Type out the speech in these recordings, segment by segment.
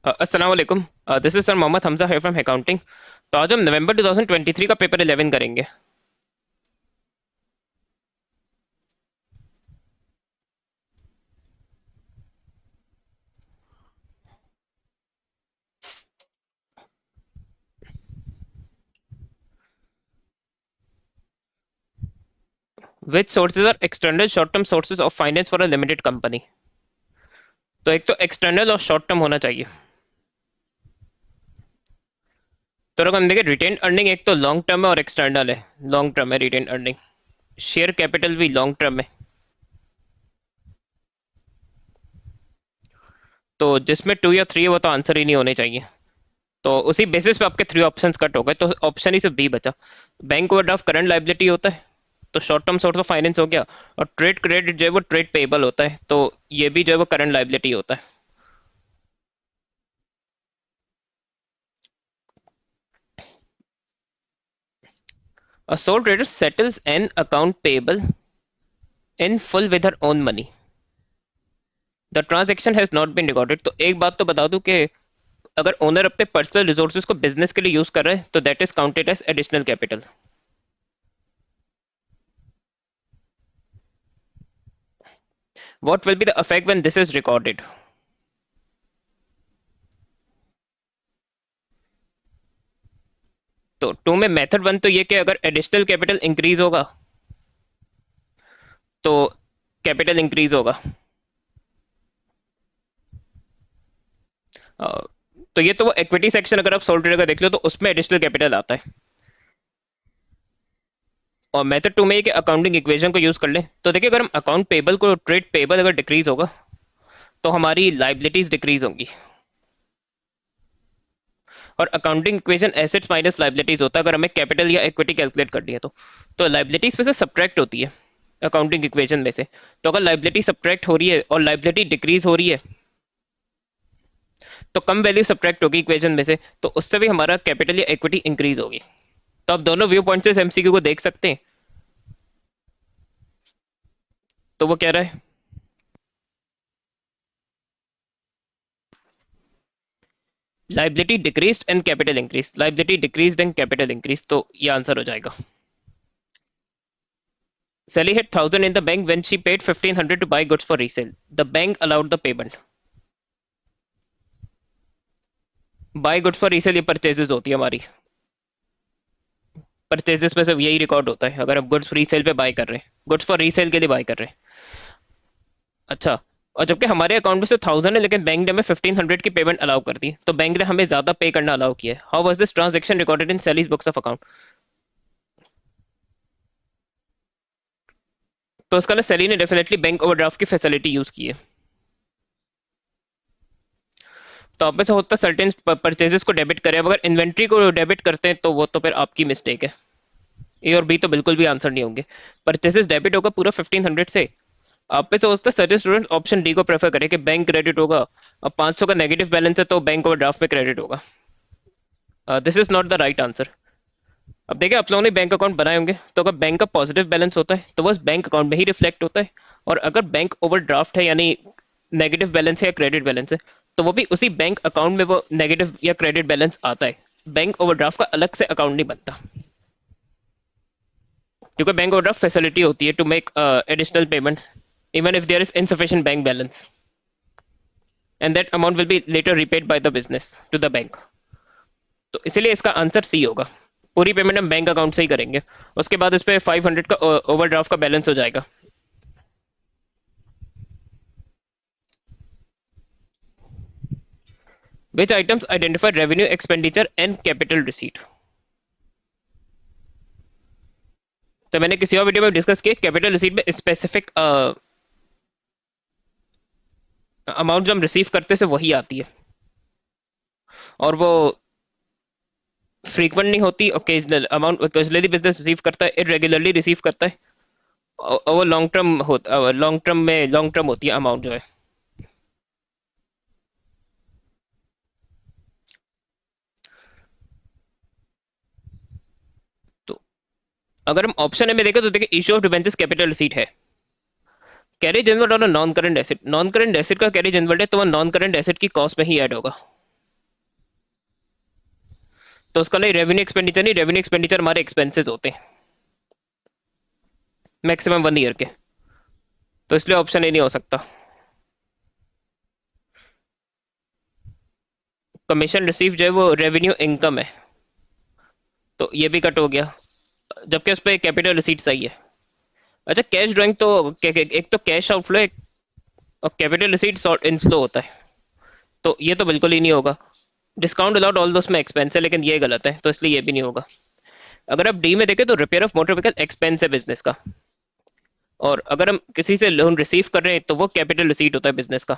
अस्सलाम वालेकुम। This is sir Mohammad Hamza है फ्रॉम अकाउंटिंग। तो आज हम नवंबर 2023 का पेपर 11 करेंगे। Which sources are external short term sources of finance for a limited company. तो एक तो एक्सटर्नल और शॉर्ट टर्म होना चाहिए। तो अगर हम देखें रिटेन अर्निंग, एक तो लॉन्ग टर्म है और एक्सटर्नल है। लॉन्ग टर्म है रिटेन अर्निंग। शेयर कैपिटल भी लॉन्ग टर्म है। तो जिसमें 2 या 3 है वो तो आंसर ही नहीं होने चाहिए। तो उसी बेसिस पे आपके 3 ऑप्शंस कट हो गए, तो ऑप्शन ही सिर्फ बी बचा। बैंक ओवरड्राफ्ट करंट लाइबिलिटी होता है, तो short term source of finance हो गया। और ट्रेड क्रेडिट जो है वो ट्रेड पेएबल होता है, तो ये भी जो है वो करंट लाइबिलिटी होता है। A sole trader settles an account payable in full with her own money. The transaction has not been recorded. तो एक बात तो बता दूं कि अगर ओनर अपने पर्सनल रिसोर्सेज को बिजनेस के लिए यूज कर रहा है तो that is counted as additional capital. What will be the effect when this is recorded? तो टू में मेथड वन तो ये कि अगर एडिशनल कैपिटल इंक्रीज होगा तो कैपिटल इंक्रीज होगा। अ, तो ये तो वो इक्विटी सेक्शन अगर आप सोल ट्रेडर का देख लो तो उसमें एडिशनल कैपिटल आता है। और मेथड टू में ये कि अकाउंटिंग इक्वेशन को यूज कर ले, तो देखिए अगर हम अकाउंट पेबल को ट्रेड पेबल अगर डिक्रीज होगा तो हमारी लाइबिलिटीज डिक्रीज होंगी। और accounting equation assets minus liabilities होता है अगर हमें कैपिटल या इक्विटी कैलकुलेट करनी है तो लाइबिलिटीज में से सब्ट्रैक्ट होती है अकाउंटिंग इक्वेशन में से। तो अगर लाइबिलिटी सब्ट्रैक्ट हो रही है और लाइबिलिटी डिक्रीज हो रही है तो कम वैल्यू सब्ट्रैक्ट होगी इक्वेशन में से, तो उससे भी हमारा कैपिटल या इक्विटी इंक्रीज होगी। तो आप दोनों व्यू पॉइंट से एमसीक्यू को देख सकते हैं। तो वो कह रहा है liability decrease and capital increase, liability decrease and capital increase, तो ये आंसर हो जाएगा। Sally had 1,000 in the bank when she paid 1,500 to buy goods for resale. The bank allowed the payment. Buy goods for resale ये purchases होती है हमारी। Purchases में से यही रिकॉर्ड होता है अगर आप गुड्स रीसेल पे बाय कर रहे हैं, गुड्स फॉर रीसेल के लिए बाय कर रहे हैं। अच्छा। और जबकि हमारे अकाउंट में से 1,000 है लेकिन बैंक ने हमें 1,500 की पेमेंट अलाउ कर दी, तो बैंक ने हमें ज्यादा पे करना अलाउ किया है। How was this transaction recorded in सैलीज books of account. तो उसका ना सैली ने डेफिनेटली बैंक ओवरड्राफ्ट की फैसिलिटी यूज की है। तो आप में से होता सर्टेन परचेजेस को डेबिट करें, अब अगर इन्वेंट्री को डेबिट करते हैं तो वो तो फिर आपकी मिस्टेक है। ए और बी तो बिल्कुल भी आंसर नहीं होंगे। परचेजेस डेबिट होगा पूरा 1,500 से। आप पे सोचते हैं सर्टेन स्टूडेंट ऑप्शन डी को प्रेफर करें कि बैंक क्रेडिट होगा। अब 500 का नेगेटिव बैलेंस है तो बैंक ओवरड्राफ्ट में क्रेडिट होगा। This is not the right answer. अब देखिए आप लोगों ने बैंक अकाउंट बनाए होंगे, तो अगर बैंक का पॉजिटिव बैलेंस होता है तो बस बैंक अकाउंट में ही रिफ्लेक्ट होता है। और अगर बैंक ओवरड्राफ्ट है यानी नेगेटिव बैलेंस है या क्रेडिट बैलेंस है तो वो भी उसी बैंक अकाउंट में वो नेगेटिव या क्रेडिट बैलेंस आता है। बैंक ओवरड्राफ्ट का अलग से अकाउंट नहीं बनता, क्योंकि बैंक ओवरड्राफ्ट फैसिलिटी होती है to make additional payment even if there is insufficient bank balance, and that amount will be later repaid by the business to the bank. तो इसीलिए इसका आंसर सी होगा। पूरी पेमेंट हम बैंक अकाउंट से ही करेंगे, उसके बाद इस पे 500 का ओवरड्राफ्ट का बैलेंस हो जाएगा। Which items identify revenue expenditure and capital receipt. तो मैंने किसी और वीडियो में डिस्कस किया कैपिटल रिसीट में स्पेसिफिक अमाउंट जो हम रिसीव करते से वही आती है, और वो फ्रीक्वेंट नहीं होती। Occasional amount occasionally business receive करता है, इरेगुलरली रिसीव करता है। और वो लॉन्ग टर्म होता, लॉन्ग टर्म में लॉन्ग टर्म होती है अमाउंट जो है। तो अगर हम ऑप्शन ए में देखें तो देखिए issue of debentures capital receipt है। कैरी जनरल और non current asset, non current asset का कैरी जनरल है तो वो नॉन करंट एसेट की कॉस्ट में ही ऐड होगा। तो उसका नहीं, रेवेन्यू एक्सपेंडिचर नहीं, रेवेन्यू एक्सपेंडिचर हमारे एक्सपेंसेस होते हैं मैक्सिमम 1 ईयर के, तो इसलिए ऑप्शन ए नहीं हो सकता। कमीशन रिसीव जो है वो रेवेन्यू इनकम है, तो ये भी कट हो गया, जबकि उस पर कैपिटल रिसीट्स आई है। अच्छा, कैश ड्राइंग तो एक तो कैश आउटफ्लो है और कैपिटल रिसीट्स इनफ्लो होता है, तो ये तो बिल्कुल ही नहीं होगा। डिस्काउंट अलाउड ऑल दो उसमें एक्सपेंस है, लेकिन ये गलत है, तो इसलिए ये भी नहीं होगा। अगर आप डी में देखें तो repair of motor vehicle expense है बिजनेस का, और अगर हम किसी से लोन रिसीव कर रहे हैं तो वो कैपिटल रिसीट होता है बिजनेस का।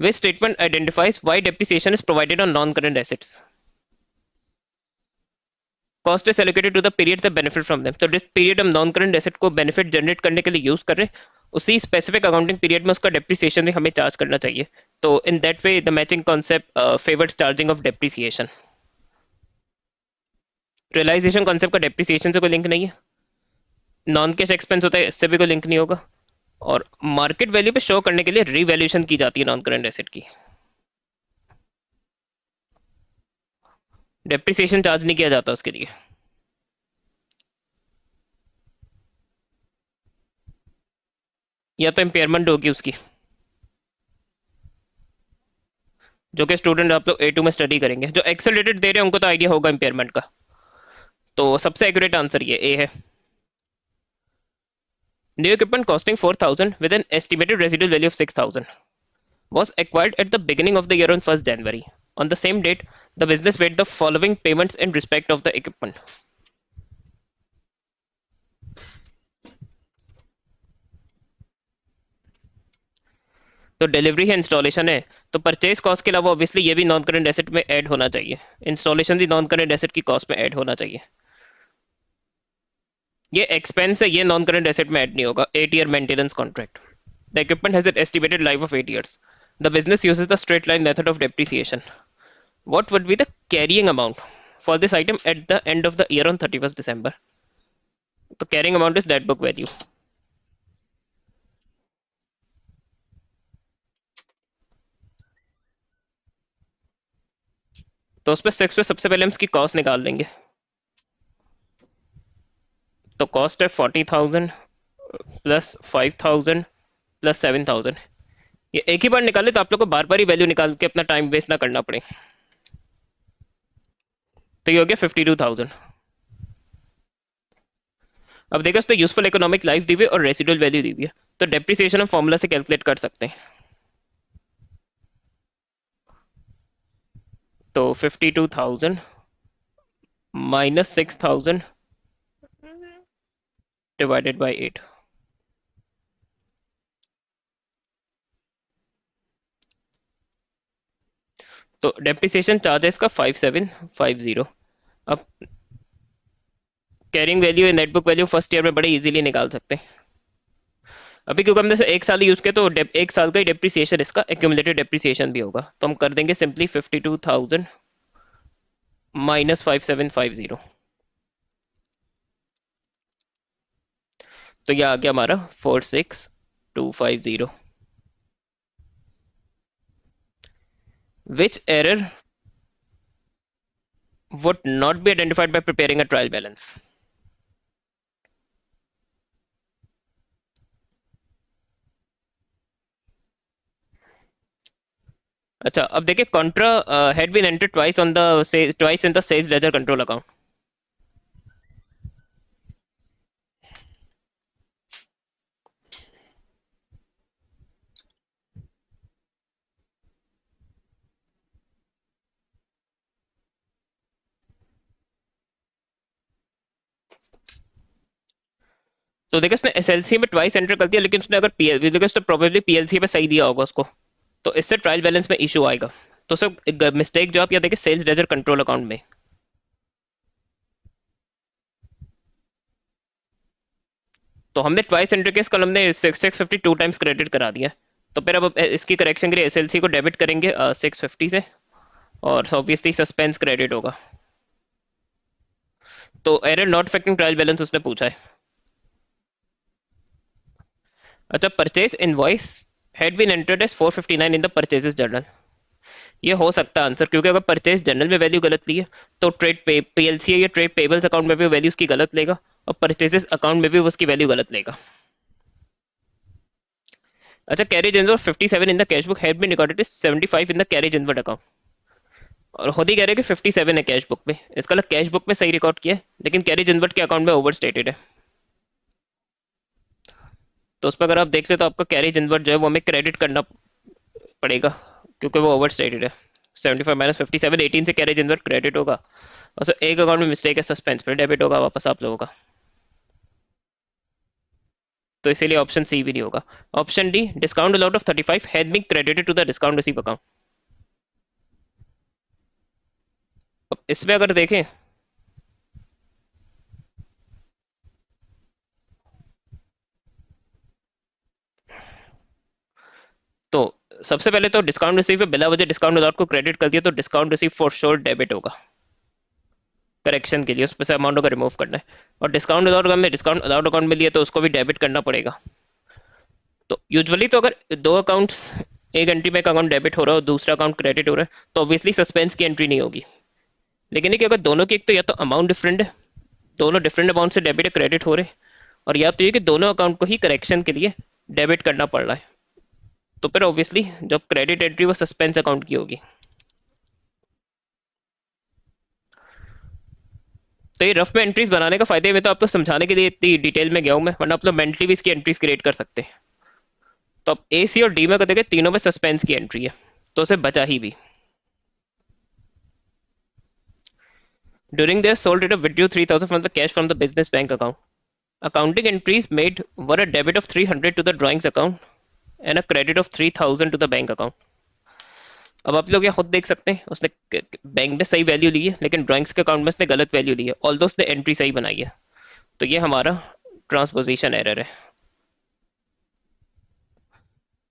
Which statement identifies why depreciation is provided on non current assets. Cost is allocated to the period the benefit from them, तो जिस पीरियड हम नॉन करंट एसेट को बेनिफिट जनरेट करने के लिए यूज कर रहे हैं, उसी स्पेसिफिक अकाउंटिंग पीरियड में उसका डेप्रिसिएशन भी हमें चार्ज करना चाहिए। तो in that way the matching concept favours charging of depreciation. Realisation concept का डेप्रिसिएशन से कोई लिंक नहीं है, नॉन कैश एक्सपेंस होता है, इससे भी कोई लिंक नहीं होगा, और मार्केट वैल्यू पे शो करने के लिए रीवैल्यूएशन की जाती है नॉन करंट एसेट की, डेप्रिसिएशन चार्ज नहीं किया जाता उसके लिए। या तो इम्पेयरमेंट होगी उसकी, जो कि स्टूडेंट आप लोग A2 में स्टडी करेंगे, जो एक्सेलरेटेड दे रहे हैं उनको तो आइडिया होगा इम्पेयरमेंट का। तो सबसे एक्यूरेट आंसर ये ए है। New equipment costing 4,000 with an estimated residual value of 6,000 was acquired at the beginning of the year on 1st January. On the same date, the business made the following payments in respect of the equipment. तो delivery है, installation है, तो purchase cost के अलावा obviously ये भी non current asset में add होना चाहिए, इंस्टॉलेशन भी नॉन करंट एसेट की कॉस्ट में ऐड होना चाहिए। ये एक्सपेंस है, ये नॉन करंट एसेट में ऐड नहीं होगा। 8 year maintenance contract, the equipment has an estimated life of 8 years, the business uses the straight line method of depreciation, what would be the carrying amount for this item at the end of the year on 31st December? तो carrying amount is net book value। तो उस पर 6 पे सबसे पहले हम इसकी cost निकाल लेंगे। तो कॉस्ट है 40,000 प्लस 5,000 प्लस 7,000। ये एक ही बार निकाले तो आप लोग को बार बार ही वैल्यू निकाल के अपना टाइम वेस्ट ना करना पड़े। तो ये हो गया 52,000। अब देखो इस पर यूजफुल इकोनॉमिक लाइफ दी हुई है और रेसिडुअल वैल्यू दी हुई है, तो डेप्रिसिएशन हम फॉर्मूला से कैलकुलेट कर सकते हैं। तो 52,000 माइनस 6,000 डिवाइडेड बाई 8। तो डेप्रिसिएशन चार्जेस का 5750। अब carrying value net book value first year में बड़े इजीली निकाल सकते हैं। अभी क्योंकि हमने से 1 साल यूज किया, तो 1 साल का ही डेप्रिसिएशन इसका एक्यूमुलेटेड डेप्रिसिएशन भी होगा, तो हम कर देंगे सिंपली 52,000 माइनस 5750। तो यह आ गया हमारा 46,250। विच error would not be identified by preparing a trial balance? अच्छा, अब देखिए contra had been entered twice on the twice in the sales ledger control account. तो देखिए उसने एसएलसी में ट्वाइस एंटर कर दिया, लेकिन उसने अगर पीएल देखिए उसने प्रोबेबली पीएलसी पे सही दिया होगा उसको, तो इससे ट्रायल बैलेंस में इशू आएगा। तो सर मिस्टेक जो आप या देखिए सेल्स लेजर कंट्रोल अकाउंट में, तो हमने ट्वाइस एंटर किया, कल हमने 652 टाइम्स क्रेडिट करा दिया। तो फिर अब इसकी करेक्शन के लिए एसएलसी को डेबिट करेंगे 650 से, और ऑब्वियसली सस्पेंस क्रेडिट होगा। तो error not affecting trial balance उसने पूछा है। अच्छा, purchase invoice had been entered as 459 in the purchases journal. ये हो सकता है आंसर, क्योंकि अगर परचेज जनरल में वैल्यू गलत ली है तो ट्रेड पे पीएलसी या ट्रेड पेबल्स अकाउंट में भी वैल्यू उसकी गलत लेगा, और परचेजेस अकाउंट में भी वो उसकी वैल्यू गलत लेगा। अच्छा, carriage inward 57 in the cash book had been recorded is 75 in the carriage inward account. और खुद ही कह रहे हैं कि 57 है कैश बुक में, इसका मतलब कैश बुक में सही रिकॉर्ड किया है लेकिन कैरेज इनवर्ड के अकाउंट में ओवर स्टेटेड है। तो उस पर अगर आप देख ले तो आपका कैरेज इनवर्ड जो है वो हमें क्रेडिट करना पड़ेगा, क्योंकि वो ओवर स्टेटेड है। 75 माइनस 57, 18 से कैरेज इनवर्ड क्रेडिट होगा, और सर एक अकाउंट में मिस्टेक है, सस्पेंस पे डेबिट होगा वापस आप लोगों का। तो इसीलिए ऑप्शन सी भी नहीं होगा। Option D, discount allowed of 35 has been credited to the discount receive account. अब इसमें अगर देखें तो सबसे पहले तो डिस्काउंट रिसीव पे बिला वजह डिस्काउंट अलाउट को क्रेडिट कर दिया, तो discount receive for sure debit होगा। करेक्शन के लिए उस पैसे अमाउंट को रिमूव करना है। और डिस्काउंट अलाउट अगर डिस्काउंट अलाउट अकाउंट में लिया तो उसको भी डेबिट करना पड़ेगा। तो यूजुअली तो अगर दो अकाउंट्स, एक एंट्री में एक अकाउंट डेबिट हो रहा है और दूसरा अकाउंट क्रेडिट हो रहा है तो ऑब्वियसली सस्पेंस की एंट्री नहीं होगी। लेकिन ये कि अगर दोनों की एक तो या तो अमाउंट डिफरेंट है, दोनों डिफरेंट अमाउंट से डेबिट या क्रेडिट हो रहे हैं, और या तो ये कि दोनों अकाउंट को ही करेक्शन के लिए डेबिट करना पड़ रहा है, तो फिर ऑब्वियसली जब क्रेडिट एंट्री वो सस्पेंस अकाउंट की होगी। तो ये रफ में एंट्रीज बनाने का फायदे में तो आपको समझाने के लिए इतनी डिटेल में गया हूं मैं, वरना आप लोग मेंटली भी इसकी एंट्रीज क्रिएट कर सकते हैं। तो अब ए सी और डी में देखिए तीनों में सस्पेंस की एंट्री है, तो उसे बचा ही भी। During this soul trader withdrew 3000 from the cash from the business bank account. Accounting entries made were a debit of 300 to the drawings account and a credit of 3000 to the bank account. अब आप लोग यहाँ खुद देख सकते हैं, उसने bank में सही वैल्यू ली है लेकिन ड्राइंग्स के अकाउंट में उसने गलत वैल्यू ली है, ऑल्दो उसने एंट्री सही बनाई है। तो ये हमारा ट्रांसपोजिशन एरर है,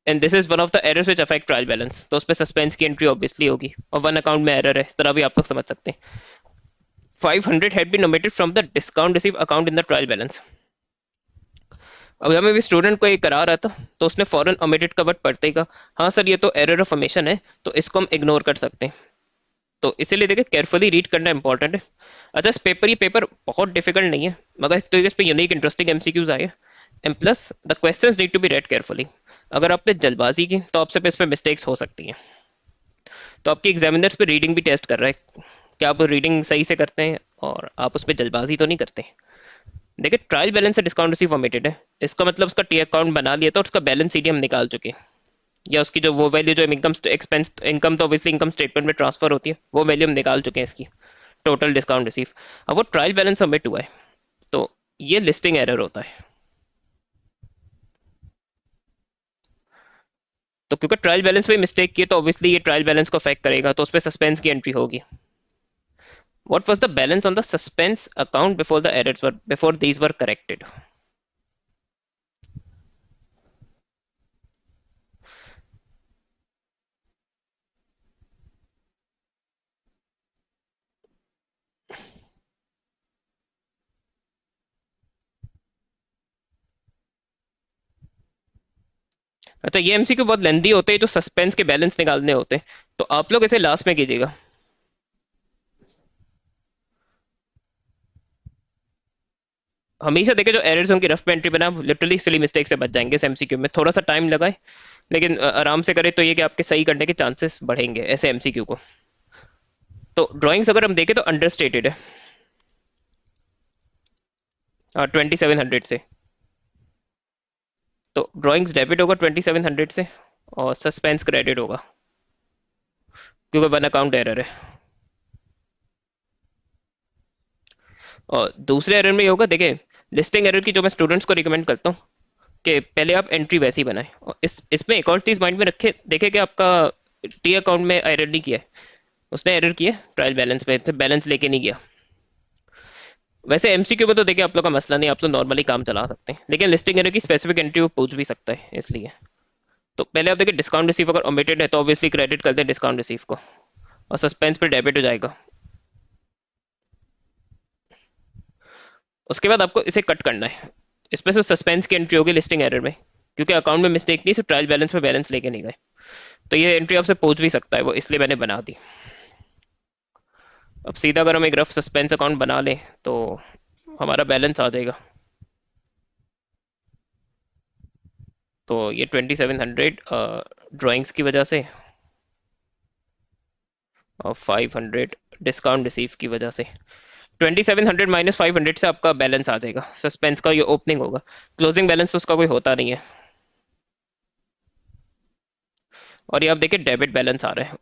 and this is one of the errors which affect trial balance. तो उस पर सस्पेंस की एंट्री ऑब्वियसली होगी, और वन अकाउंट में एरर है, इस तरह भी आप लोग समझ सकते हैं। 500 had been omitted from the discount receive account in the trial balance. अब जब मैं भी स्टूडेंट को ये करा रहा था तो उसने फॉरन omitted का वर्ड पढ़ते ही कहा हाँ सर ये तो एरर ऑफ ओमिशन है, तो इसको हम इग्नोर कर सकते हैं। तो इसीलिए देखिए केयरफुली रीड करना इंपॉर्टेंट है। अच्छा, इस पेपर, ये पेपर बहुत डिफिकल्ट नहीं है, मगर तो इस पे यूनिक इंटरेस्टिंग एमसीक्यूज आए, and plus the questions need to be read carefully. अगर आपने जल्दबाजी की तो आपसे इस पे मिस्टेक्स हो सकती हैं। तो आपके एग्जामिनर्स पे रीडिंग भी टेस्ट कर रहा है कि आप रीडिंग सही से करते हैं और आप उस पर जल्दबाजी तो नहीं करते। देखिए ट्रायल बैलेंस से डिस्काउंट रिसीव ओमिटेड है, इसका मतलब उसका टी अकाउंट बना लिया था और उसका बैलेंस सीडी हम निकाल चुके हैं, या उसकी जो वो वैल्यू जो इनकम एक्सपेंस इनकम तो ऑब्वियसली इनकम स्टेटमेंट में ट्रांसफर होती है, वो वैल्यू हम निकाल चुके हैं इसकी टोटल डिस्काउंट रिसीव। अब वो ट्रायल बैलेंस सबमिट हुआ है, तो ये लिस्टिंग एरर होता है। तो क्योंकि ट्रायल बैलेंस में मिस्टेक की है तो ऑब्वियसली ये ट्रायल बैलेंस को अफेक्ट करेगा, तो उस पर सस्पेंस की एंट्री होगी। What was the balance on the suspense account before these were corrected? अच्छा, ये एमसीक्यू बहुत लेंदी होते हैं, जो सस्पेंस के बैलेंस निकालने होते हैं, तो आप लोग इसे लास्ट में कीजिएगा। हमेशा देखें जो एरर्स होंगी रफ में एंट्री बना, लिटरली सिली मिस्टेक से बच जाएंगे। इस एमसीक्यू में थोड़ा सा टाइम लगाए लेकिन आराम से करें तो ये कि आपके सही करने के चांसेस बढ़ेंगे ऐसे एमसीक्यू को। तो ड्राइंग्स अगर हम देखें तो अंडर स्टेटेड है 2700 से, तो ड्राइंग्स डेबिट होगा 2700 से, और सस्पेंस क्रेडिट होगा क्योंकि वन अकाउंट एरर है। और दूसरे एरर में ये होगा, देखिए लिस्टिंग एरर की जो मैं स्टूडेंट्स को रिकमेंड करता हूँ कि पहले आप एंट्री वैसी बनाएं, और इसमें एक और चीज़ माइंड में रखे, देखे कि आपका टी अकाउंट में एरर नहीं किया है, उसने एरर किया ट्रायल बैलेंस में, फिर बैलेंस लेके नहीं गया। वैसे एमसीक्यू में तो देखिए आप लोग का मसला नहीं, आप तो नॉर्मली काम चला सकते हैं, लेकिन लिस्टिंग एरर की स्पेसिफिक एंट्री वो पूछ भी सकता है इसलिए। तो पहले आप देखिए डिस्काउंट रिसीव अगर ओमिटेड है तो ऑब्वियसली क्रेडिट कर दें डिस्काउंट रिसीव को, और सस्पेंस पे डेबिट हो जाएगा। उसके बाद आपको इसे कट करना है, इसमें से सस्पेंस की एंट्री होगी लिस्टिंग एरर में, क्योंकि अकाउंट में मिस्टेक नहीं, सिर्फ ट्रायल बैलेंस में बैलेंस लेके नहीं गए। तो ये एंट्री आपसे पूछ भी सकता है वो, इसलिए मैंने बना दी। अब सीधा अगर हम एक रफ सस्पेंस अकाउंट बना लें तो हमारा बैलेंस आ जाएगा। तो ये 2700 ड्राइंग्स की वजह से और 500 डिस्काउंट रिसीव की वजह से, 2700 माइनस 500 से आपका बैलेंस आ जाएगा। सस्पेंस का ये ओपनिंग होगा, क्लोजिंग बैलेंस तो उसका कोई होता नहीं है। और ये आप देखिए डेबिट बैलेंस आ रहा है,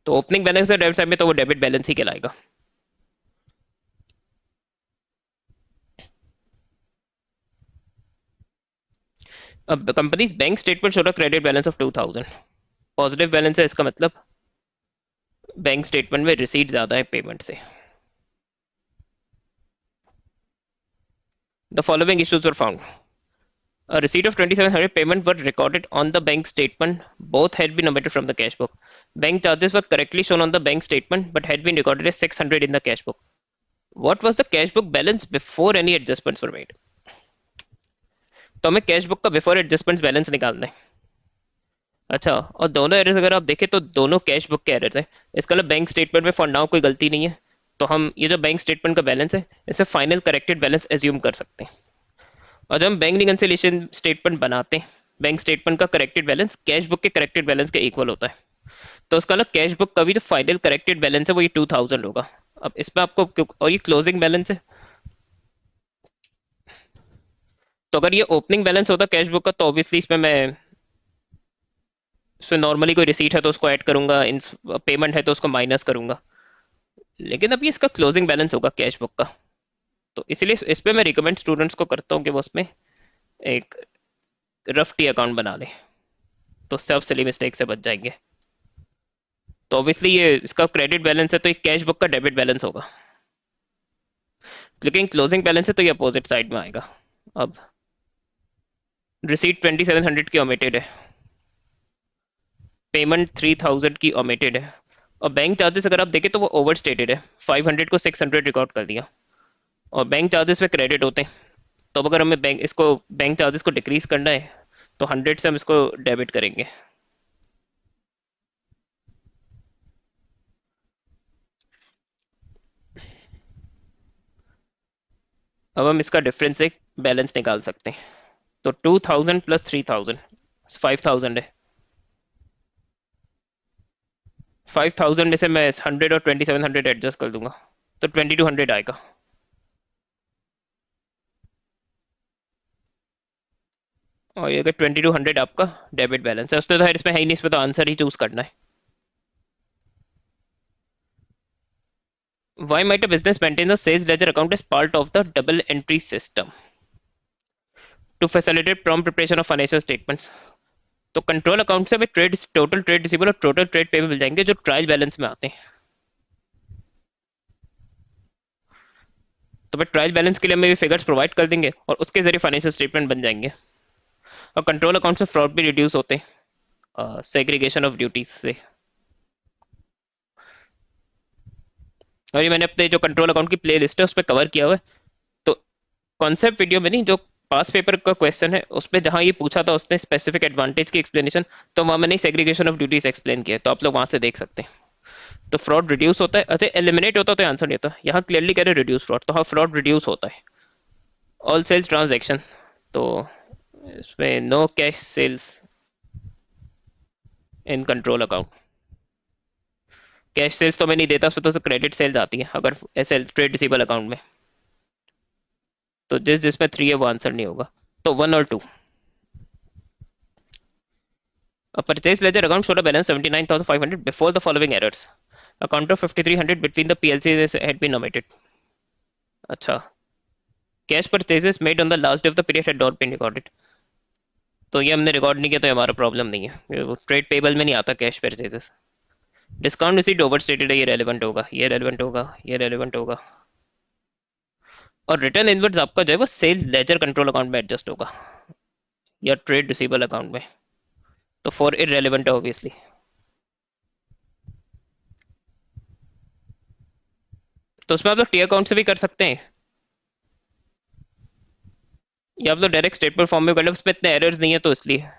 तो ओपनिंग बैलेंस है डेबिट साइड में, तो वो डेबिट बैलेंस ही कहलाएगा। अब companies bank statement show credit balance of 2000, positive balance है, इसका मतलब बैंक स्टेटमेंट में रिसीट ज्यादा है पेमेंट से। The following issues were found, a receipt of 2700 payment were recorded on the bank statement, both had been omitted from the cash book. Bank charges were correctly shown on the bank statement but had been recorded as 600 in the cash book. What was the cash book balance before any adjustments were made? तो हमें cash book का before adjustments balance निकालना है। अच्छा, और दोनों errors अगर आप देखें तो दोनों कैश बुक के एरर्स हैं। इसका मतलब बैंक स्टेटमेंट में फॉर नाउ कोई गलती नहीं है, तो हम ये जो बैंक स्टेटमेंट का बैलेंस है इसे फाइनल करेक्टेड बैलेंस एज्यूम कर सकते हैं। और जब हम बैंक रिकंसिलिएशन स्टेटमेंट बनाते हैं, बैंक स्टेटमेंट का करेक्टेड बैलेंस कैश बुक के करेक्टेड बैलेंस के इक्वल होता है। तो उसका मतलब कैश बुक का भी जो फाइनल करेक्टेड बैलेंस है वो ये 2000 होगा। अब इसमें आपको और ये क्लोजिंग बैलेंस है, तो अगर ये ओपनिंग बैलेंस होता कैश बुक का तो ऑब्वियसली इसमें मैं इसमें नॉर्मली कोई रिसीट है तो उसको ऐड करूंगा, इन पेमेंट है तो उसको माइनस करूंगा। लेकिन अभी इसका क्लोजिंग बैलेंस होगा कैश बुक का, तो इसलिए इस पे मैं रिकमेंड स्टूडेंट्स को करता हूँ कि वो उसमें एक रफ टी अकाउंट बना लें, तो उससे आप सिली मिस्टेक से बच जाएंगे। तो ऑब्वियसली ये इसका क्रेडिट बैलेंस है तो ये कैश बुक का डेबिट बैलेंस होगा, लेकिन क्लोजिंग बैलेंस है तो ये अपोजिट साइड में आएगा। अब रिसीट 2700 की ओमिटेड है, पेमेंट 3000 की ओमिटेड है, और बैंक चार्जेस अगर आप देखें तो वो ओवर स्टेटेड है, 500 को 600 रिकॉर्ड कर दिया, और बैंक चार्जेस पे क्रेडिट होते हैं। तो अब अगर हमें बैंक चार्जेस को डिक्रीज करना है तो 100 से हम इसको डेबिट करेंगे। अब हम इसका डिफरेंस एक बैलेंस निकाल सकते हैं। तो 2000 प्लस 3000 5000 है, 5000 में से मैं 100 और 2700 एडजस्ट कर दूंगा तो 2200 आएगा। और ये अगर 2200 आपका डेबिट बैलेंस है, उसमें तो खैर इसमें है ही नहीं, इसमें तो आंसर ही चूज करना है। Why might a business maintain a sales ledger account as part of the double entry system? To facilitate prompt preparation of financial statements. तो कंट्रोल अकाउंट से हमें ट्रेड टोटल ट्रेड रिसीवेबल और total trade payable मिल जाएंगे जो trial balance में आते हैं। तो फिर ट्रायल बैलेंस के लिए हमें भी फिगर्स प्रोवाइड कर देंगे और उसके जरिए फाइनेंशियल स्टेटमेंट बन जाएंगे। और कंट्रोल अकाउंट से फ्रॉड भी रिड्यूस होते हैं सेग्रीगेशन ऑफ ड्यूटीज से। और ये मैंने अपने जो कंट्रोल अकाउंट की प्ले लिस्ट है उस पर कवर किया हुआ है। तो कॉन्सेप्ट वीडियो में नहीं, जो पास पेपर का क्वेश्चन है उस पर जहां ये पूछा था उसने स्पेसिफिक एडवांटेज की एक्सप्लेनेशन, तो वहां मैंने सेग्रीगेशन ऑफ ड्यूटीज एक्सप्लेन किया, तो आप लोग वहां से देख सकते हैं। तो फ्रॉड रिड्यूस होता है, अच्छा एलिमिनेट होता तो आंसर नहीं होता, यहाँ क्लियरली कह रहे रिड्यूस फ्रॉड, तो हाँ फ्रॉड रिड्यूस होता है। ऑल सेल्स ट्रांजेक्शन, तो इसमें no cash sales in control account, cash sales तो मैं नहीं देता उसमें, तो क्रेडिट सेल्स आती है अगर एस ट्रेड रिसीबल अकाउंट में। तो जिसमें 3 है वो आंसर नहीं होगा, तो 1 और 2। A purchase ledger account showed a balance 79,500 before the following errors. Account of 5300 between the PLCs had been omitted. अच्छा, cash purchases made on the last day of the period had not been recorded, तो ये हमने record नहीं किया तो हमारा problem नहीं है, ट्रेड पेबल में नहीं आता cash purchases. Discount receipt over stated है, ये रेलिवेंट होगा, ये रेलिवेंट होगा, ये रेलिवेंट होगा। और रिटर्न इनवर्ड्स आपका जो है वो सेल्स लेजर कंट्रोल अकाउंट में एडजस्ट होगा या ट्रेड रिसीबल अकाउंट में, तो 4 इररेलेवेंट है ऑब्वियसली। तो उसमें आप लोग टी अकाउंट से भी कर सकते हैं, या आप लोग डायरेक्ट स्टेटमेंट फॉर्म में कर लो, उसमें इतने एरर्स नहीं है तो इसलिए।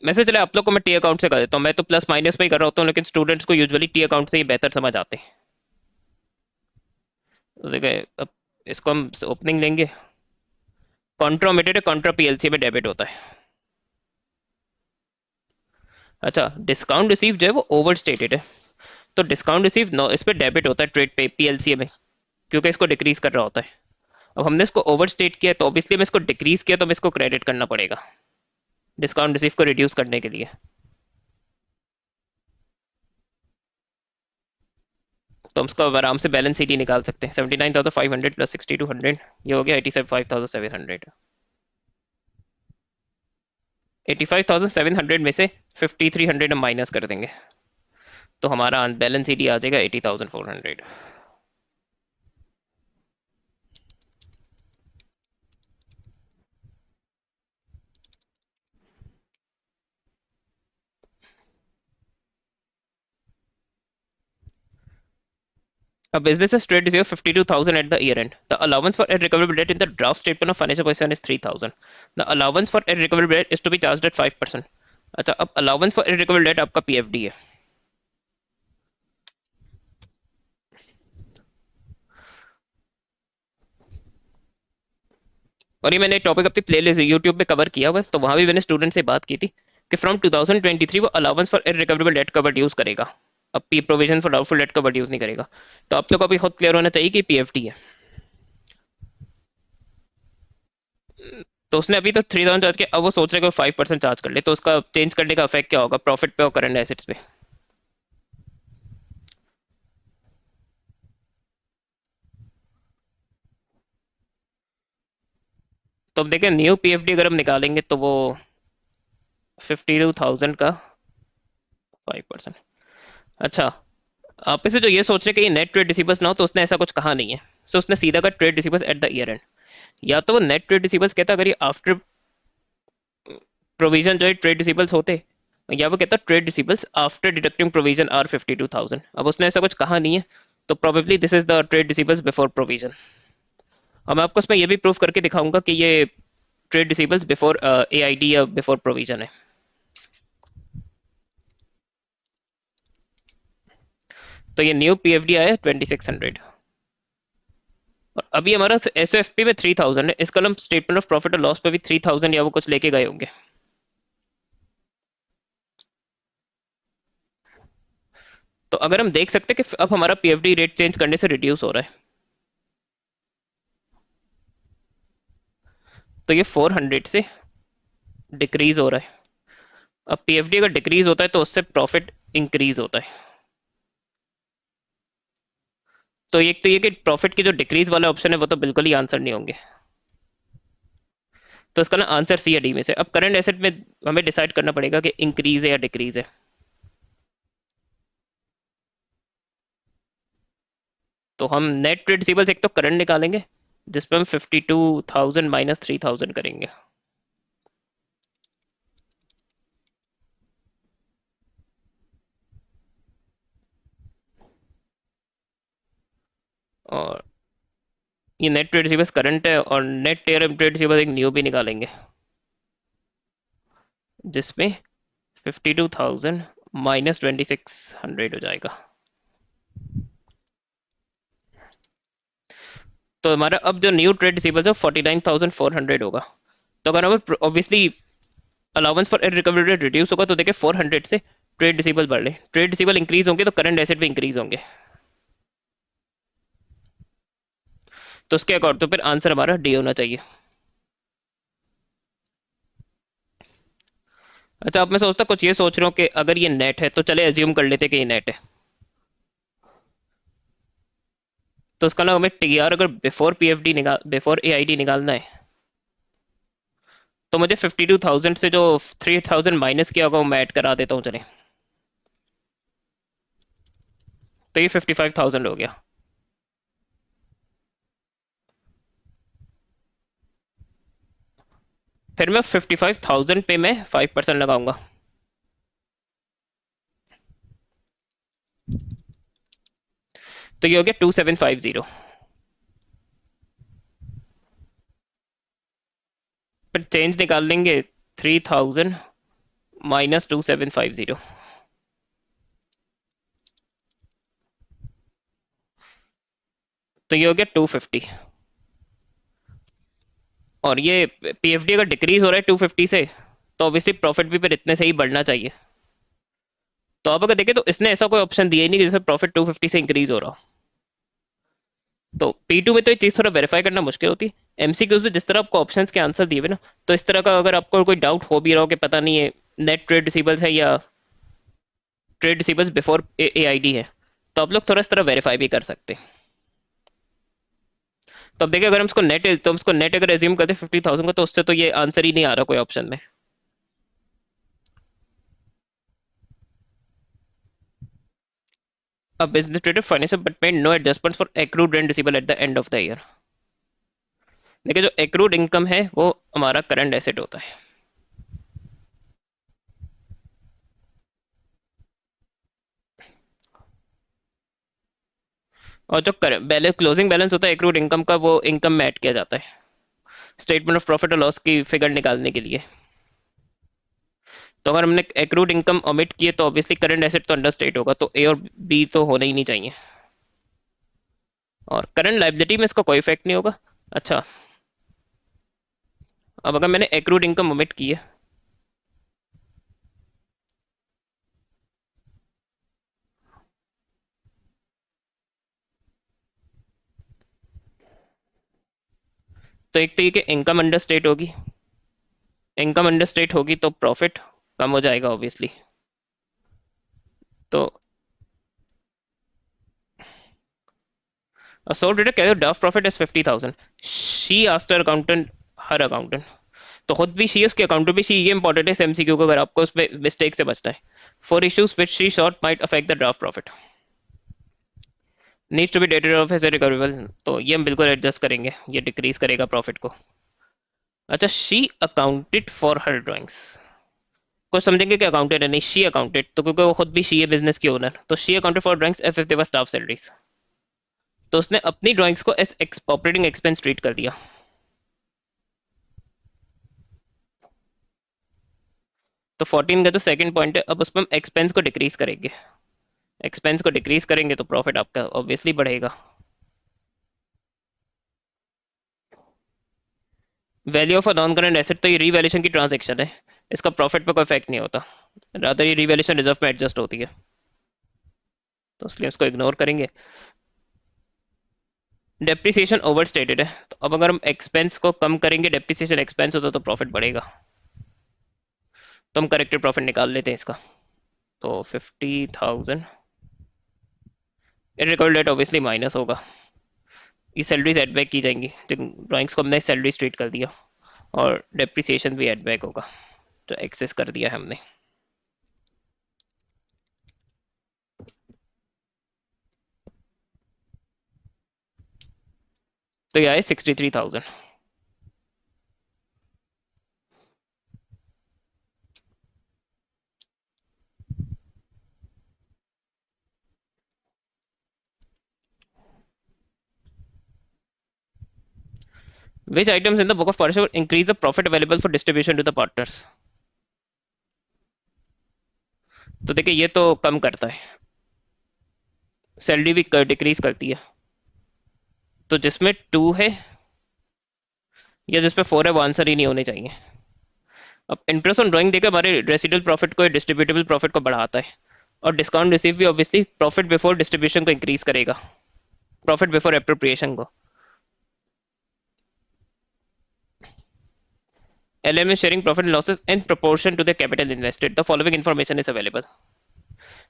वैसे चले आप लोग को मैं टी अकाउंट से कर देता हूँ, मैं तो प्लस माइनस में ही कर रहा होता हूँ, लेकिन स्टूडेंट्स को यूजुअली टी अकाउंट से ही बेहतर समझ आते हैं। तो देखिए अब इसको हम ओपनिंग लेंगे। कॉन्ट्रा ओमिटेड है, कॉन्ट्रा पीएलसी में डेबिट होता है। अच्छा, डिस्काउंट रिसीव जो है वो ओवर स्टेटेड है, तो डिस्काउंट रिसीव नो इस पे डेबिट होता है ट्रेड पे पीएलसी में, क्योंकि इसको डिक्रीज कर रहा होता है। अब हमने इसको ओवर स्टेट किया तो ऑब्वियसली हमें इसको डिक्रीज किया, तो हमें इसको क्रेडिट करना पड़ेगा डिस्काउंट रिसीव को रिड्यूस करने के लिए। तो हम इसको अब आराम से बैलेंस शीट ही निकाल सकते हैं। 79,500 प्लस 6,200, ये हो गया 85,700। 85,700 में से 5,300 हम माइनस कर देंगे, तो हमारा बैलेंस शीट ही आ जाएगा 80,400। A business has trade receive 52,000 at the year end. The allowance for irrecoverable debt in the draft statement of financial position is 3,000. The allowance for irrecoverable debt is to be charged at 5%. अच्छा, अब allowance for irrecoverable debt आपका PFD है। और ये मैंने topic अपनी playlist YouTube पे cover किया हुआ है, तो वहां भी मैंने स्टूडेंट से बात की थी कि फ्रॉम 2023 वो allowance for irrecoverable debt covered use करेगा। अब P provision for doubtful debt covered use नहीं करेगा। तो आप लोग को अभी खुद क्लियर होना चाहिए कि पीएफटी है। तो उसने अभी तो 3,000 चार्ज किया, अब वो सोच रहे कि 5% चार्ज कर ले, तो उसका चेंज करने का इफेक्ट क्या होगा प्रॉफिट पे और करंट एसेट्स पे। तो अब देखें न्यू पीएफडी अगर हम निकालेंगे तो वो 52,000 का 5%। अच्छा, आप इसे जो ये सोच रहे कि ये नेट ट्रेड रिसीवर्स ना हो, तो उसने ऐसा कुछ कहा नहीं है। सो उसने सीधा का trade receivables at the year end. या तो वो नेट ट्रेड रिसीवर्स कहता अगर ये आफ्टर प्रोविजन जो है ट्रेड रिसीवर्स होते, या वो कहता trade receivables after deducting provision are 52,000। अब उसने ऐसा कुछ कहा नहीं है, तो probably this is the trade receivables before provision. और मैं आपको इसमें ये भी प्रूफ करके दिखाऊंगा कि ये ट्रेड रिसीवर्स बिफोर एआईडी या बिफोर प्रोविजन है। तो ये न्यू पीएफडी आया 2600, और अभी हमारा एसओएफपी में 3,000 है। इस कलम स्टेटमेंट ऑफ प्रॉफिट और लॉस पे भी 3,000 या वो कुछ लेके गए होंगे। तो अगर हम देख सकते हैं कि अब हमारा पीएफडी रेट चेंज करने से रिड्यूस हो रहा है, तो ये 400 से डिक्रीज हो रहा है। अब पीएफडी अगर डिक्रीज होता है तो उससे प्रॉफिट इंक्रीज होता है। तो एक तो ये कि प्रॉफिट की जो डिक्रीज वाला ऑप्शन है वो तो बिल्कुल ही आंसर नहीं होंगे। तो इसका ना आंसर सी या डी में से। अब करंट एसेट में हमें डिसाइड करना पड़ेगा कि इंक्रीज है या डिक्रीज है। तो हम नेट ट्रेड रिसीवेबल्स एक तो करंट निकालेंगे, जिसपे हम 52,000 माइनस 3,000 करेंगे। और ये नेट ट्रेड रिसीवेबल्स करंट है, और नेट ट्रेड रिसीवेबल्स एक न्यू भी निकालेंगे, जिसमें 52,000 माइनस 2,600 हो जाएगा। तो हमारा अब जो न्यू ट्रेड रिसीवेबल्स है 49,400 होगा। तो अगर हमें obviously allowance for recovery rate reduce होगा, तो देखिए 400 से ट्रेड रिसीवेबल बढ़ रहे, ट्रेड रिसीवेबल इंक्रीज होंगे तो करंट एसेट भी इंक्रीज होंगे। तो उसके अकॉर्डिंग तो फिर आंसर हमारा डी होना चाहिए। अच्छा, अब मैं सोचता कुछ ये सोच रहा हूँ कि अगर ये नेट है तो चले एज्यूम कर लेते कि ये नेट है। तो उसका ना हमें टीआर अगर बिफोर पीएफडी निकाल बिफोर एआईडी निकालना है, तो मुझे 52,000 से जो 3,000 माइनस किया होगा वो मैं ऐड करा देता हूँ चले। तो ये 55,000 हो गया। फिर मैं 55,000 पे मैं 5% लगाऊंगा। तो ये हो गया 2,750। फिर चेंज निकाल लेंगे 3,000 -2750। तो ये हो गया 250। और ये पीएफडी अगर डिक्रीज हो रहा है 250 से, तो ऑब्वियसली प्रॉफिट भी फिर इतने से ही बढ़ना चाहिए। तो आप अगर देखें तो इसने ऐसा कोई ऑप्शन दिया ही नहीं कि जिसमें प्रॉफिट 250 से इंक्रीज हो रहा हो। तो P2 में तो ये चीज़ थोड़ा वेरीफाई करना मुश्किल होती है। एमसीक्यूज में जिस तरह आपको ऑप्शंस के आंसर दिए हुए ना, तो इस तरह का अगर आपको कोई डाउट हो भी रहा हो कि पता नहीं है नेट ट्रेड रिसीवर्स है या ट्रेड रिसीवर्स बिफोर एआईडी है, तो आप लोग थोड़ा इस तरह वेरीफाई भी कर सकते हैं। तो अब देखिए, अगर हम इसको नेट, तो हम इसको नेट अगर एज्यूम करते 50,000 का, तो उससे तो ये आंसर ही नहीं आ रहा कोई ऑप्शन में। A business traded financial but made no adjustments for accrued rent receivable at the end of the year। देखिए, जो accrued इनकम है वो हमारा करंट एसेट होता है। और जो बैलेंस, क्लोजिंग बैलेंस होता है accrued इनकम का, वो इनकम में ऐड किया जाता है स्टेटमेंट ऑफ प्रॉफिट और लॉस की फिगर निकालने के लिए। तो अगर हमने accrued इनकम ओमिट किए तो ऑब्वियसली करंट एसेट तो अंडर स्टेट होगा, तो ए और बी तो होना ही नहीं चाहिए। और करंट लाइबिलिटी में इसका कोई इफेक्ट नहीं होगा। अच्छा, अब अगर मैंने accrued इनकम ओमिट की है, तो एक तो ये कि इनकम अंडर स्टेट होगी, इनकम अंडर स्टेट होगी तो प्रॉफिट कम हो जाएगा ऑब्वियसली। तो sole trader कह दो draft profit is 50,000। She आस्टर accountant, her accountant, तो खुद भी शी, उसके अकाउंटेंट भी शी। ये इंपॉर्टेंट है एमसीक्यू को, अगर आपको उस पर मिस्टेक से बचना है। For issues which she short might affect the draft profit, needs to be dated of as recoverable, तो ये हम बिल्कुल एडजस्ट करेंगे, ये डिक्रीज करेगा प्रॉफिट को। अच्छा, she accounted for her drawings, कुछ समझेंगे कि अकाउंटेड है, नहीं शी अकाउंटेड, तो क्योंकि वो खुद भी शी है बिजनेस की ओनर, तो she accounted for drawings F if they were staff salaries, तो उसने अपनी ड्राइंग्स को एस ऑपरेटिंग एक्सपेंस ट्रीट कर दिया। तो 14 का जो सेकंड पॉइंट है, अब उसमें हम एक्सपेंस को डिक्रीज करेंगे। एक्सपेंस को डिक्रीज करेंगे तो प्रॉफिट आपका ऑब्वियसली बढ़ेगा। Value of a non current asset, तो ये रीवैल्यूएशन की ट्रांजैक्शन है, इसका प्रॉफिट पे कोई इफेक्ट नहीं होता, रादर ये रीवैल्यूएशन रिजर्व में एडजस्ट होती है, तो इसलिए उसको इग्नोर करेंगे। डेप्रिसिएशन ओवर स्टेटेड है, तो अब अगर हम एक्सपेंस को कम करेंगे, डेप्रिसिएशन एक्सपेंस होता तो प्रॉफिट बढ़ेगा। तो हम करेक्टेड प्रॉफिट निकाल लेते हैं इसका। तो 50,000, रिकॉर्ड डेट ऑब्वियसली माइनस होगा, ये सैलरीज एड बैक की जाएंगी, जिन ड्राइंग्स को हमने सैलरी ट्रीट कर दिया, और डेप्रिसिएशन भी एड बैक होगा जो एक्सेस कर दिया है हमने। तो ये आए 63,000। Which items in the book of partnership will increase the profit available for distribution to the partners? तो देखिए, ये तो कम करता है, सैलरी भी डिक्रीज करती है, तो जिसमें टू है या जिसमें फोर है वो आंसर ही नहीं होने चाहिए। अब इंटरेस्ट ऑन ड्राइंग देखिए, हमारे रेसिडुअल प्रॉफिट को, डिस्ट्रीब्यूटेबल प्रॉफिट को बढ़ाता है, और डिस्काउंट रिसीव भी ऑब्वियसली प्रॉफिट बिफोर डिस्ट्रीब्यूशन को इंक्रीज करेगा, प्रॉफिट बिफोर एप्रोप्रिएशन को। LM is sharing profit and losses in proportion to the capital invested. The following information is available.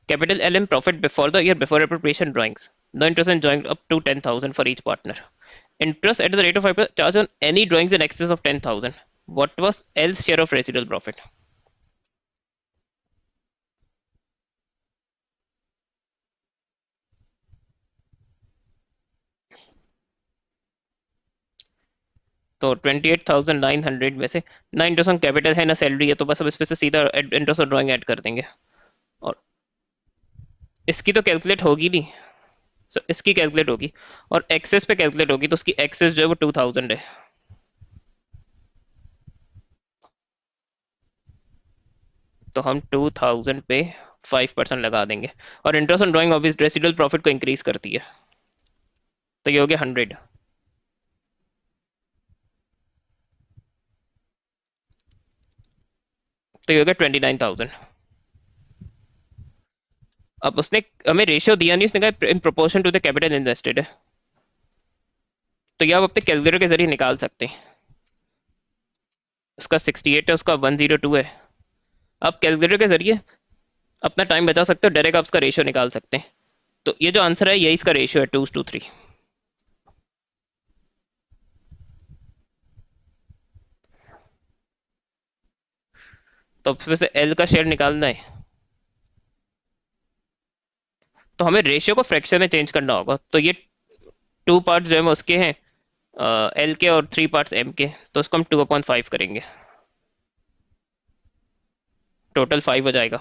Capital LM profit before the year before appropriation drawings. No interest and drawing up to 10,000 for each partner. Interest at the rate of 5% charge on any drawings in excess of 10,000. What was L's share of residual profit? तो 28,900 में से ना interest on capital है ना salary है, तो बस अब इस पे से सीधा इंटरेस्ट ऑन ड्राइंग ऐड कर देंगे। और इसकी तो कैलकुलेट होगी नहीं, सो इसकी कैलकुलेट होगी, और एक्सेस पे कैलकुलेट होगी, तो उसकी एक्सेस जो है वो 2,000 है। तो हम 2000 पे 5% लगा देंगे। और interest on drawing obvious residual profit को इंक्रीज करती है, तो ये हो गया 100। तो ये हो गया 29,000। अब उसने हमें रेशियो दिया नहीं, उसने कहा in proportion to the capital invested है, तो ये आप अपने कैलकुलेटर के जरिए निकाल सकते हैं। उसका 68 है, उसका 102 है। आप कैलकुलेटर के जरिए अपना टाइम बचा सकते हो, डायरेक्ट आप उसका रेशियो निकाल सकते हैं। तो ये जो आंसर है यही इसका रेशियो है, 2:3। तो फिर से एल का शेयर निकालना है, तो हमें रेशियो को फ्रैक्शन में चेंज करना होगा। तो ये 2 पार्ट्स जो है वो उसके हैं, एल के, और 3 पार्ट्स एम के, तो उसको हम 2/5 करेंगे, टोटल 5 हो जाएगा।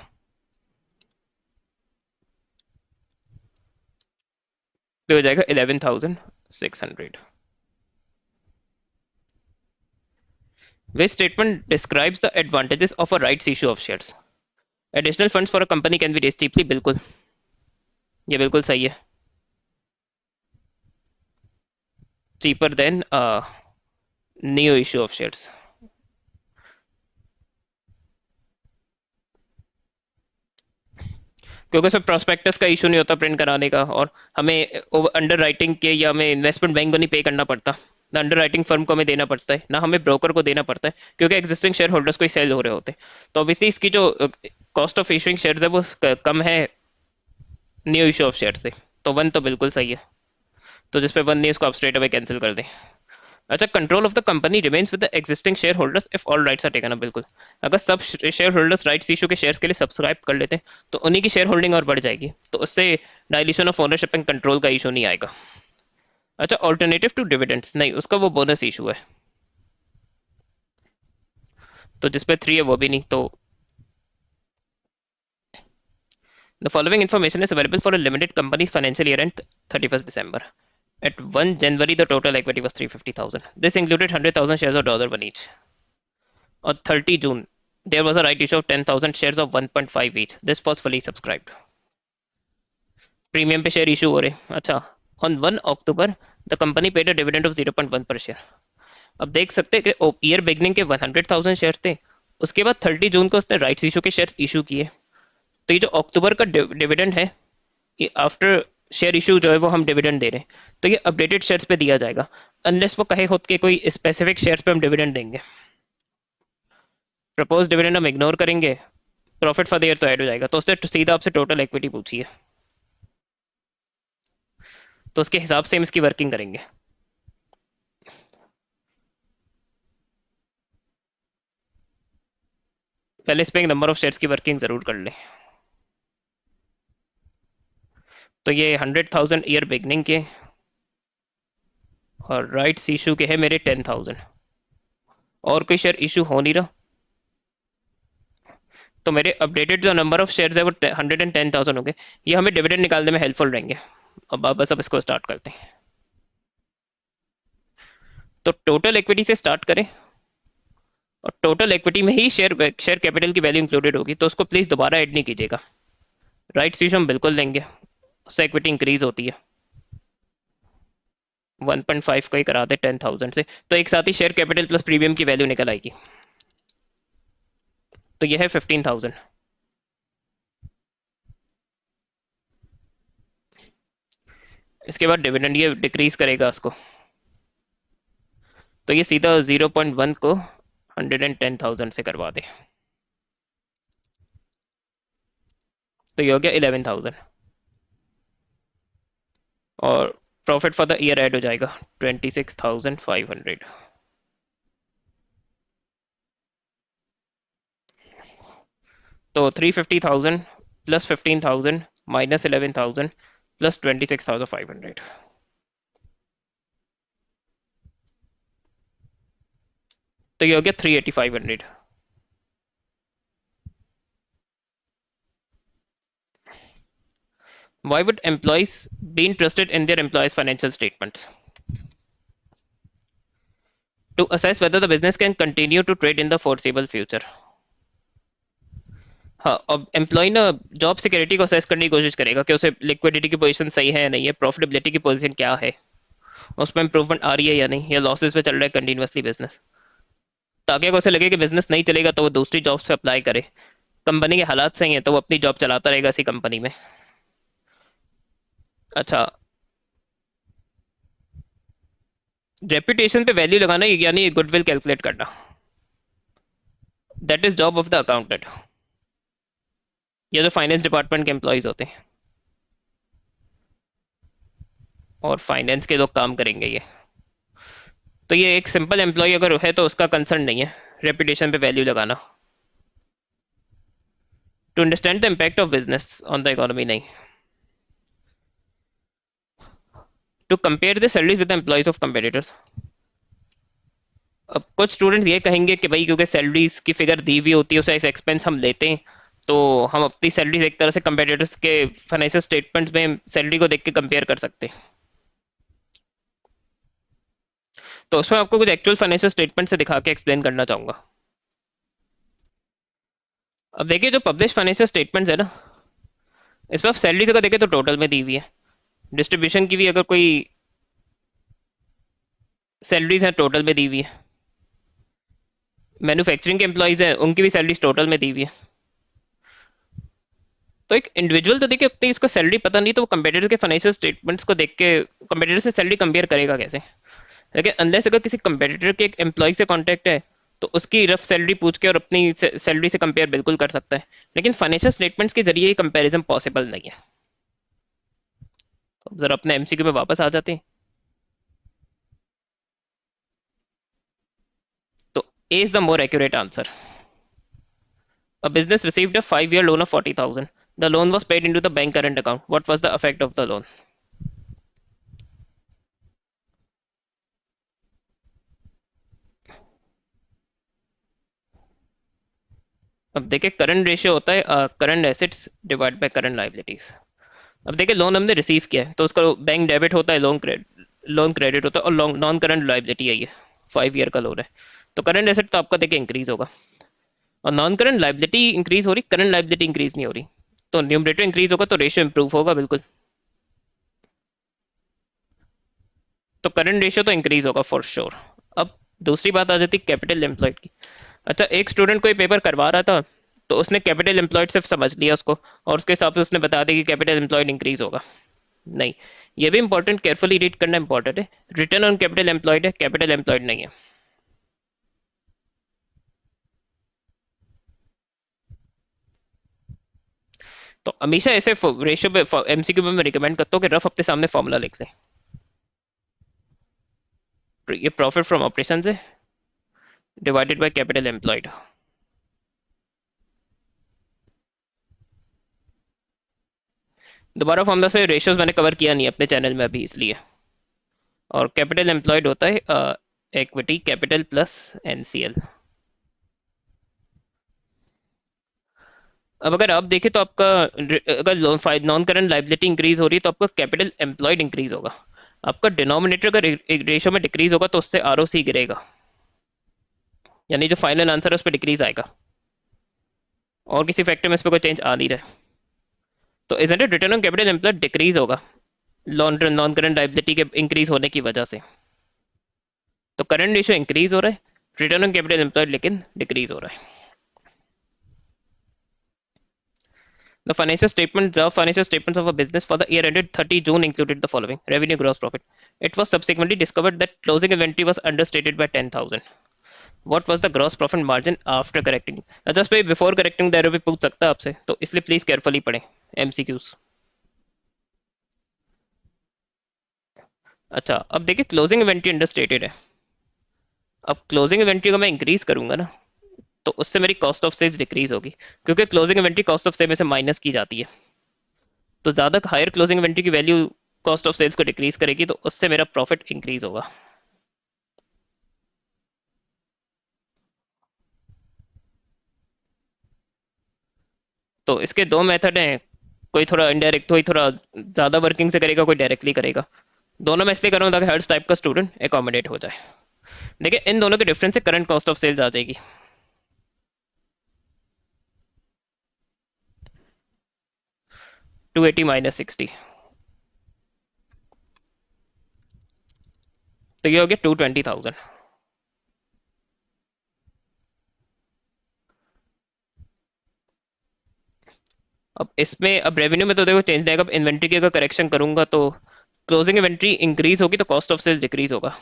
तो हो जाएगा 11,600। Which statement describes the advantages of a rights issue of shares? Additional funds for a company can be raised cheaply। बिल्कुल, ये बिल्कुल सही है। Cheaper than new issue of shares. क्योंकि उसमें प्रोस्पेक्टस का इशू नहीं होता प्रिंट कराने का, और हमें अंडर राइटिंग के या हमें इन्वेस्टमेंट बैंक को नहीं पे करना पड़ता, ना अंडर राइटिंग फर्म को हमें देना पड़ता है, ना हमें ब्रोकर को देना पड़ता है, क्योंकि एग्जिस्टिंग शेयर होल्डर्स को ही सेल हो रहे होते हैं। तो ऑब्वियसली इसकी जो कॉस्ट ऑफ इशूइंग शेयर्स है वो कम है न्यू इशू ऑफ शेयर से। तो 1 तो बिल्कुल सही है। तो जिस पे 1 नहीं, उसको आप स्ट्रेट अवे कैंसिल कर दें। अच्छा, control of the company remains with the existing share holders if all rights are taken up. बिल्कुल, अगर सब शेयर होल्डर्स राइट्स इशू के शेयर्स के लिए सब्सक्राइब कर लेते हैं तो उन्हीं की शेयर होल्डिंग और बढ़ जाएगी, तो उससे dilution of ownership and control का इशू नहीं आएगा। अच्छा, ऑल्टरनेटिव टू डिविडेंड्स नहीं, उसका वो बोनस इशू है, तो जिसपे 3 है वो भी नहीं। तो the following information is available for a limited company financial year and 31 December। At 1 January, the total equity was 350,000. This included 100,000 shares of $1 each. On 30 June, there was a right issue of 10,000 shares of 1.5 each. This was fully subscribed. Premium पे share issue हो रहे। अच्छा, on 1 October the company paid a dividend of 0.1 पर share. अब देख सकते हैं कि ईयर बिगनिंग के 100,000 शेयर थे, उसके बाद 30 जून को उसने राइट्स इशू के शेयर इशू किए। तो ये जो अक्टूबर का डिविडेंड है, ये आफ्टर शेयर इशू जो है वो हम डिविडेंड दे रहे हैं, तो ये अपडेटेड शेयर्स पे दिया जाएगा, अनलेस वो कहे खुद के कोई स्पेसिफिक शेयर्स पे हम डिविडेंड देंगे। प्रपोज डिविडेंड हम इग्नोर करेंगे, प्रॉफिट फॉर द ईयर तो ऐड हो जाएगा, तो उसने सीधा आपसे टोटल इक्विटी पूछी है, तो उसके हिसाब से हम इसकी वर्किंग करेंगे। पहले इस पे एक नंबर ऑफ शेयर्स की वर्किंग जरूर कर लें। तो ये 100,000 ईयर बिगनिंग के, और राइट्स इशू के है मेरे 10,000, और कोई शेयर इशू हो नहीं रहा, तो मेरे अपडेटेड जो नंबर ऑफ शेयर्स है वो 110,000 हो गए। ये हमें डिविडेंड निकालने में हेल्पफुल रहेंगे। अब आप बस अब इसको स्टार्ट करते हैं। तो टोटल इक्विटी से स्टार्ट करें, और टोटल इक्विटी में ही शेयर शेयर कैपिटल की वैल्यू इंक्लूडेड होगी, तो उसको प्लीज दोबारा ऐड नहीं कीजिएगा। राइट्स इशू हम बिल्कुल देंगे, उससे इक्विटी इंक्रीज होती है। 1.5 का ही करा दे 10,000 से, तो एक साथ ही शेयर कैपिटल प्लस प्रीमियम की वैल्यू निकल आएगी। तो यह है 15,000। इसके बाद डिविडेंड ये डिक्रीज करेगा उसको, तो ये सीधा 0.1 को 110,000 से करवा दे, तो ये हो गया 11,000। और profit for the year add हो जाएगा 26,500। तो 350,000 प्लस 15,000 माइनस 11,000 प्लस 26,500, तो ये हो गया 380,500। Why would employees be interested in their employees' financial statements? To assess whether the business can continue to trade in the foreseeable future. हाँ, अब employ ना जॉब सिक्योरिटी को असेस करने की कोशिश करेगा कि उसे लिक्विडिटी की पोजीशन सही है या नहीं है, प्रॉफिटेबिलिटी की पोजीशन क्या है, उसमें इंप्रूवमेंट आ रही है या नहीं, या लॉसेस पे चल रहा है कंटिन्यूअसली बिजनेस। ताकि अगर उसे लगे कि बिजनेस नहीं चलेगा तो वो दूसरी जॉब्स पे अप्लाई करे। कंपनी के हालात सही हैं तो वो अपनी जॉब चलाता रहेगा इसी कंपनी में। अच्छा, रेपुटेशन पे वैल्यू लगाना यानी गुडविल कैलकुलेट करना, that is job of the accountant, या जो फाइनेंस डिपार्टमेंट के एम्प्लॉयज होते हैं, और फाइनेंस के लोग काम करेंगे ये। तो ये एक सिंपल एम्प्लॉय अगर है तो उसका कंसर्न नहीं है रेपुटेशन पे वैल्यू लगाना। To understand the impact of business on the economy नहीं, to compare the salaries with employees of competitors. अब कुछ स्टूडेंट्स ये कहेंगे कि भाई क्योंकि सैलरीज की फिगर दी हुई होती है उसे एज एक्सपेंस हम लेते हैं, तो हम अपनी सैलरीज एक तरह से कंपेटिटर्स के फाइनेंशियल स्टेटमेंट्स में सैलरी को देख के कंपेयर कर सकते हैं। तो उसमें आपको कुछ एक्चुअल फाइनेंशियल स्टेटमेंट से दिखा के एक्सप्लेन करना चाहूंगा। अब देखिए जो पब्लिश फाइनेंशियल स्टेटमेंट्स है ना, इसमें आप सैलरीज अगर देखें तो टोटल में दी हुई है, डिस्ट्रीब्यूशन की भी अगर कोई सैलरीज है टोटल में दी हुई है, मैन्युफैक्चरिंग के एम्प्लॉयज हैं उनकी भी सैलरीज टोटल में दी हुई है। तो एक इंडिविजुअल तो देखिए अपनी इसको सैलरी पता नहीं तो वो कंपेटिटर के फाइनेंशियल स्टेटमेंट्स को देख के कंपेटिटर से सैलरी कंपेयर करेगा कैसे। लेकिन अनलेस अगर किसी कंपेटिटर के एक एम्प्लॉय से कांटेक्ट है तो उसकी रफ सैलरी पूछ के और अपनी सैलरी से कंपेयर बिल्कुल कर सकता है, लेकिन फाइनेंशियल स्टेटमेंट्स के जरिए ये कंपेरिजन पॉसिबल नहीं है। तो जरा अपने एमसीक्यू में वापस आ जाते हैं। तो A is the more accurate answer. A business received a 5-year loan of 40,000. The loan was paid into the bank current account. What was the effect of the loan? अब देखिए करंट रेशियो होता है current assets divide by current liabilities. अब देखिए loan हमने receive किया है तो उसका बैंक डेबिट होता है, लोन क्रेडिट होता है, और लॉन्ग नॉन करंट लाइबिलिटी है ये, 5 ईयर का लोन है। तो करंट एसेट तो आपका देखिए इंक्रीज होगा, और नॉन करंट लाइबिलिटी इंक्रीज हो रही, करंट लाइबिलिटी इंक्रीज नहीं हो रही। तो न्यूमरेटर इंक्रीज होगा तो रेशियो इंप्रूव होगा बिल्कुल। तो करंट रेशियो तो इंक्रीज होगा फॉर श्योर। अब दूसरी बात आ जाती है कैपिटल एम्प्लॉयड की। अच्छा, एक स्टूडेंट कोई पेपर करवा रहा था तो उसने कैपिटल एम्प्लॉयड सिर्फ समझ लिया उसको, और उसके हिसाब से उसने बता दिया कि कैपिटल एम्प्लॉयड इंक्रीज होगा। नहीं, ये भी इंपॉर्टेंट, केयरफुली रीड करना इंपॉर्टेंट है। रिटर्न ऑन कैपिटल एम्प्लॉयड है, कैपिटल एम्प्लॉयड नहीं है। तो हमेशा ऐसे रेशियो पे एमसीक्यू में मैं रिकमेंड करता हूँ कि रफ अपने सामने फॉर्मूला लिख लें। ये प्रॉफिट फ्रॉम ऑपरेशन है डिवाइडेड बाय कैपिटल एम्प्लॉयड। दोबारा फॉर्मूला से रेशियोज मैंने कवर किया नहीं अपने चैनल में अभी इसलिए। और कैपिटल एम्प्लॉयड होता है इक्विटी कैपिटल प्लस एनसीएल। अब अगर आप देखें तो आपका अगर नॉन करंट लाइबिलिटी इंक्रीज हो रही है तो आपका कैपिटल एम्प्लॉयड इंक्रीज होगा। आपका डिनोमिनेटर अगर एक रेशियो में डिक्रीज होगा तो उससे आरओसी गिरेगा, यानी जो फाइनल आंसर है उस पर डिक्रीज आएगा। और किसी फैक्टर में इस पर कोई चेंज आ नहीं रहा है। तो isn't it return on capital employed decrease होगा नॉन करंट लाइबिलिटी के इंक्रीज होने की वजह से। तो करंट रेशियो इंक्रीज हो रहा है, रिटर्न ऑन कैपिटल एम्प्लॉयड लेकिन डिक्रीज हो रहा है। The financial statements of a business for the year ended 30 June included the following: revenue, gross profit. It was subsequently discovered that closing inventory was understated by 10,000. What was the gross profit margin after correcting? Just भाई before correcting the error भी पूछ सकता है आपसे, तो इसलिए please carefully पढ़ें MCQs. अच्छा, अब देखिए क्लोजिंग इन्वेंट्री अंडरस्टेटेड है। अब क्लोजिंग इन्वेंट्री को मैं इंक्रीज करूंगा ना तो उससे मेरी कॉस्ट ऑफ सेल्स डिक्रीज होगी, क्योंकि closing inventory cost of sale में से माइनस की जाती है। तो ज़्यादा हायर क्लोजिंग इन्वेंट्री की वैल्यू कॉस्ट ऑफ सेल्स को डिक्रीज करेगी, तो उससे मेरा प्रॉफिट इंक्रीज होगा। तो इसके दो मेथड हैं, कोई थोड़ा इनडायरेक्ट, कोई थोड़ा ज़्यादा वर्किंग से करेगा, कोई डायरेक्टली करेगा। दोनों मैं इसलिए कर रहा हूँ ताकि हर टाइप का स्टूडेंट एकोमोडेट हो जाए। देखिए इन दोनों के डिफरेंस से करंट कॉस्ट ऑफ सेल्स आ जाएगी। 280 माइनस 60, तो ये हो गया 220,000। अब इसमें अब रेवेन्यू में तो देखो चेंज नहीं आएगा। अब इन्वेंट्री की अगर करेक्शन करूंगा तो क्लोजिंग इन्वेंट्री इंक्रीज होगी तो कॉस्ट ऑफ सेल्स डिक्रीज होगा।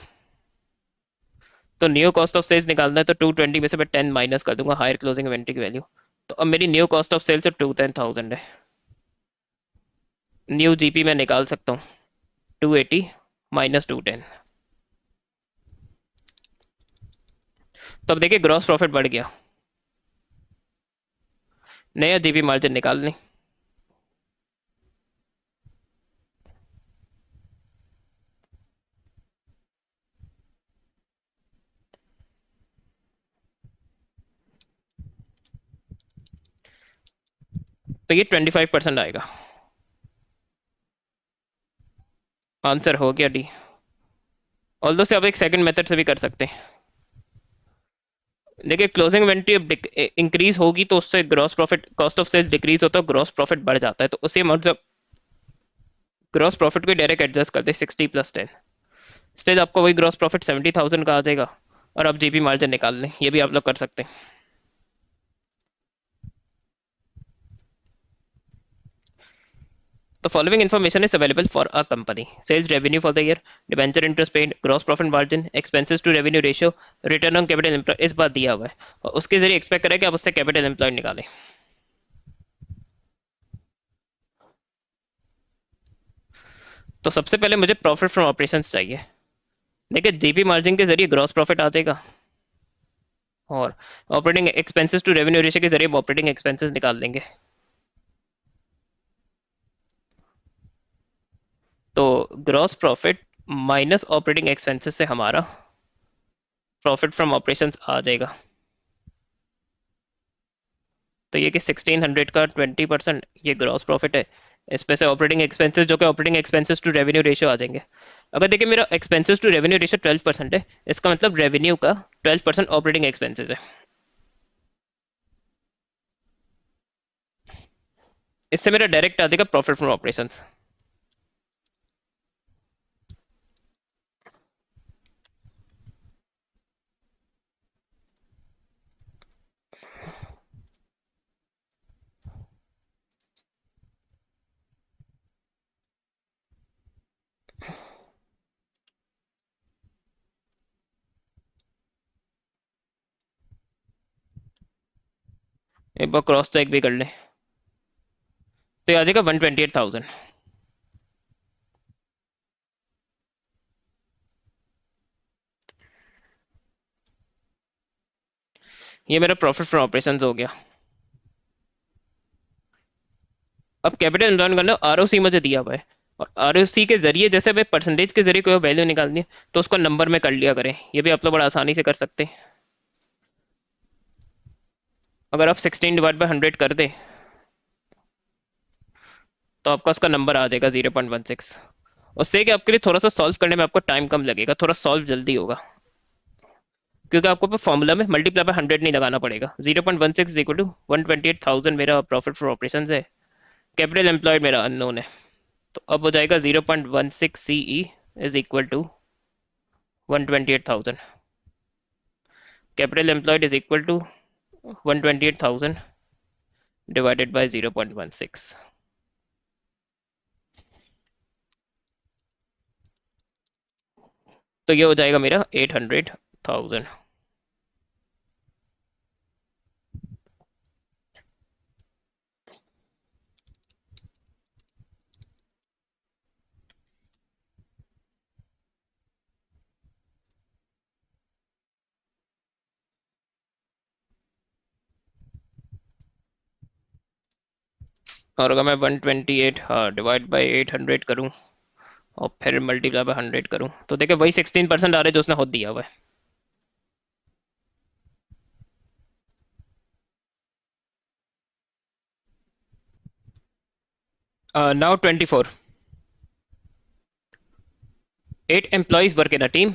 तो न्यू कॉस्ट ऑफ सेल्स निकालना है तो 220 में से मैं 10 माइनस कर दूंगा हायर क्लोजिंग इन्वेंट्री की वैल्यू। तो अब मेरी न्यू कॉस्ट ऑफ सेल्स 210,000 है। न्यू जीपी मैं निकाल सकता हूँ 280 माइनस 210। तो अब देखिए ग्रॉस प्रॉफिट बढ़ गया। नया जीपी मार्जिन निकाल लें। तो ये 25% आएगा। आंसर हो गया डी। ऑल्दो से आप एक सेकंड मेथड से भी कर सकते हैं। देखिए क्लोजिंग इन्वेंट्री अब इंक्रीज होगी तो उससे gross profit cost of sales decrease होता है, ग्रॉस प्रॉफिट बढ़ जाता है। तो उसी अमाउंट से ग्रॉस प्रॉफिट को डायरेक्ट एडजस्ट कर दे 60 प्लस 10, स्टेज आपको वही ग्रॉस प्रॉफिट 70,000 का आ जाएगा। और आप जीपी मार्जिन निकाल लें, ये भी आप लोग कर सकते हैं। The following information is available for a company: sales revenue for the year, debenture interest paid, gross profit margin, expenses to revenue ratio, return on capital employed। इस बार दिया हुआ है और उसके जरिए एक्सपेक्ट करें कि आप उससे कैपिटल एम्प्लॉयड निकालें। तो सबसे पहले मुझे प्रॉफिट फ्रॉम ऑपरेशंस चाहिए। देखिए जीपी मार्जिन के जरिए ग्रॉस प्रॉफिट आ जाएगा और operating expenses to revenue ratio के जरिए ऑपरेटिंग एक्सपेंसेस निकाल लेंगे। तो gross profit minus operating expenses से हमारा प्रॉफिट फ्रॉम ऑपरेशंस आ जाएगा। तो ये कि 1600 का 20% ये ग्रॉस प्रॉफिट है। इस पे से ऑपरेटिंग एक्सपेंसेस जो कि operating expenses to revenue ratio आ जाएंगे। अगर देखिए मेरा एक्सपेंसेस टू रेवेन्यू रेशियो 12% है, इसका मतलब रेवेन्यू का 12% ऑपरेटिंग एक्सपेंसेस है। इससे मेरा डायरेक्ट आ जाएगा प्रॉफिट फ्रॉम ऑपरेशंस। एक बार क्रॉस चेक भी कर ले तो ये आ जाएगा 128,000। ये मेरा प्रॉफिट फ्रॉम ऑपरेशंस हो गया। अब कैपिटल इन्वेस्ट करना आरओसी मुझे दिया हुआ है और आरओसी के जरिए जैसे हमें परसेंटेज के जरिए कोई वैल्यू निकालनी है तो उसको नंबर में कर लिया करें। ये भी आप लोग बड़ा आसानी से कर सकते हैं। अगर आप 16 डिवाइड बाई 100 कर दें तो आपका उसका नंबर आ जाएगा 0.16। उससे कि आपके लिए थोड़ा सा सॉल्व करने में आपको टाइम कम लगेगा, थोड़ा सॉल्व जल्दी होगा क्योंकि आपको फॉर्मूला में मल्टीप्लाई बाय 100 नहीं लगाना पड़ेगा। 0.16 इक्वल टू 128,000 मेरा प्रॉफिट फॉर ऑपरेशन है। कैपिटल एम्प्लॉयड मेरा अननोन है। तो अब हो जाएगा 0.16 CE is equal to 128,000। Capital employed is equal to 128,000 divided by 0.16। तो ये हो जाएगा मेरा 800,000। और अगर मैं 128 हाँ डिवाइड बाई 800 करूँ और फिर मल्टीप्लाई बाय 100 करूँ तो देखिए वही 16% आ रहा है जो उसने खुद दिया हुआ है। Now 24, 8 employees work in a team.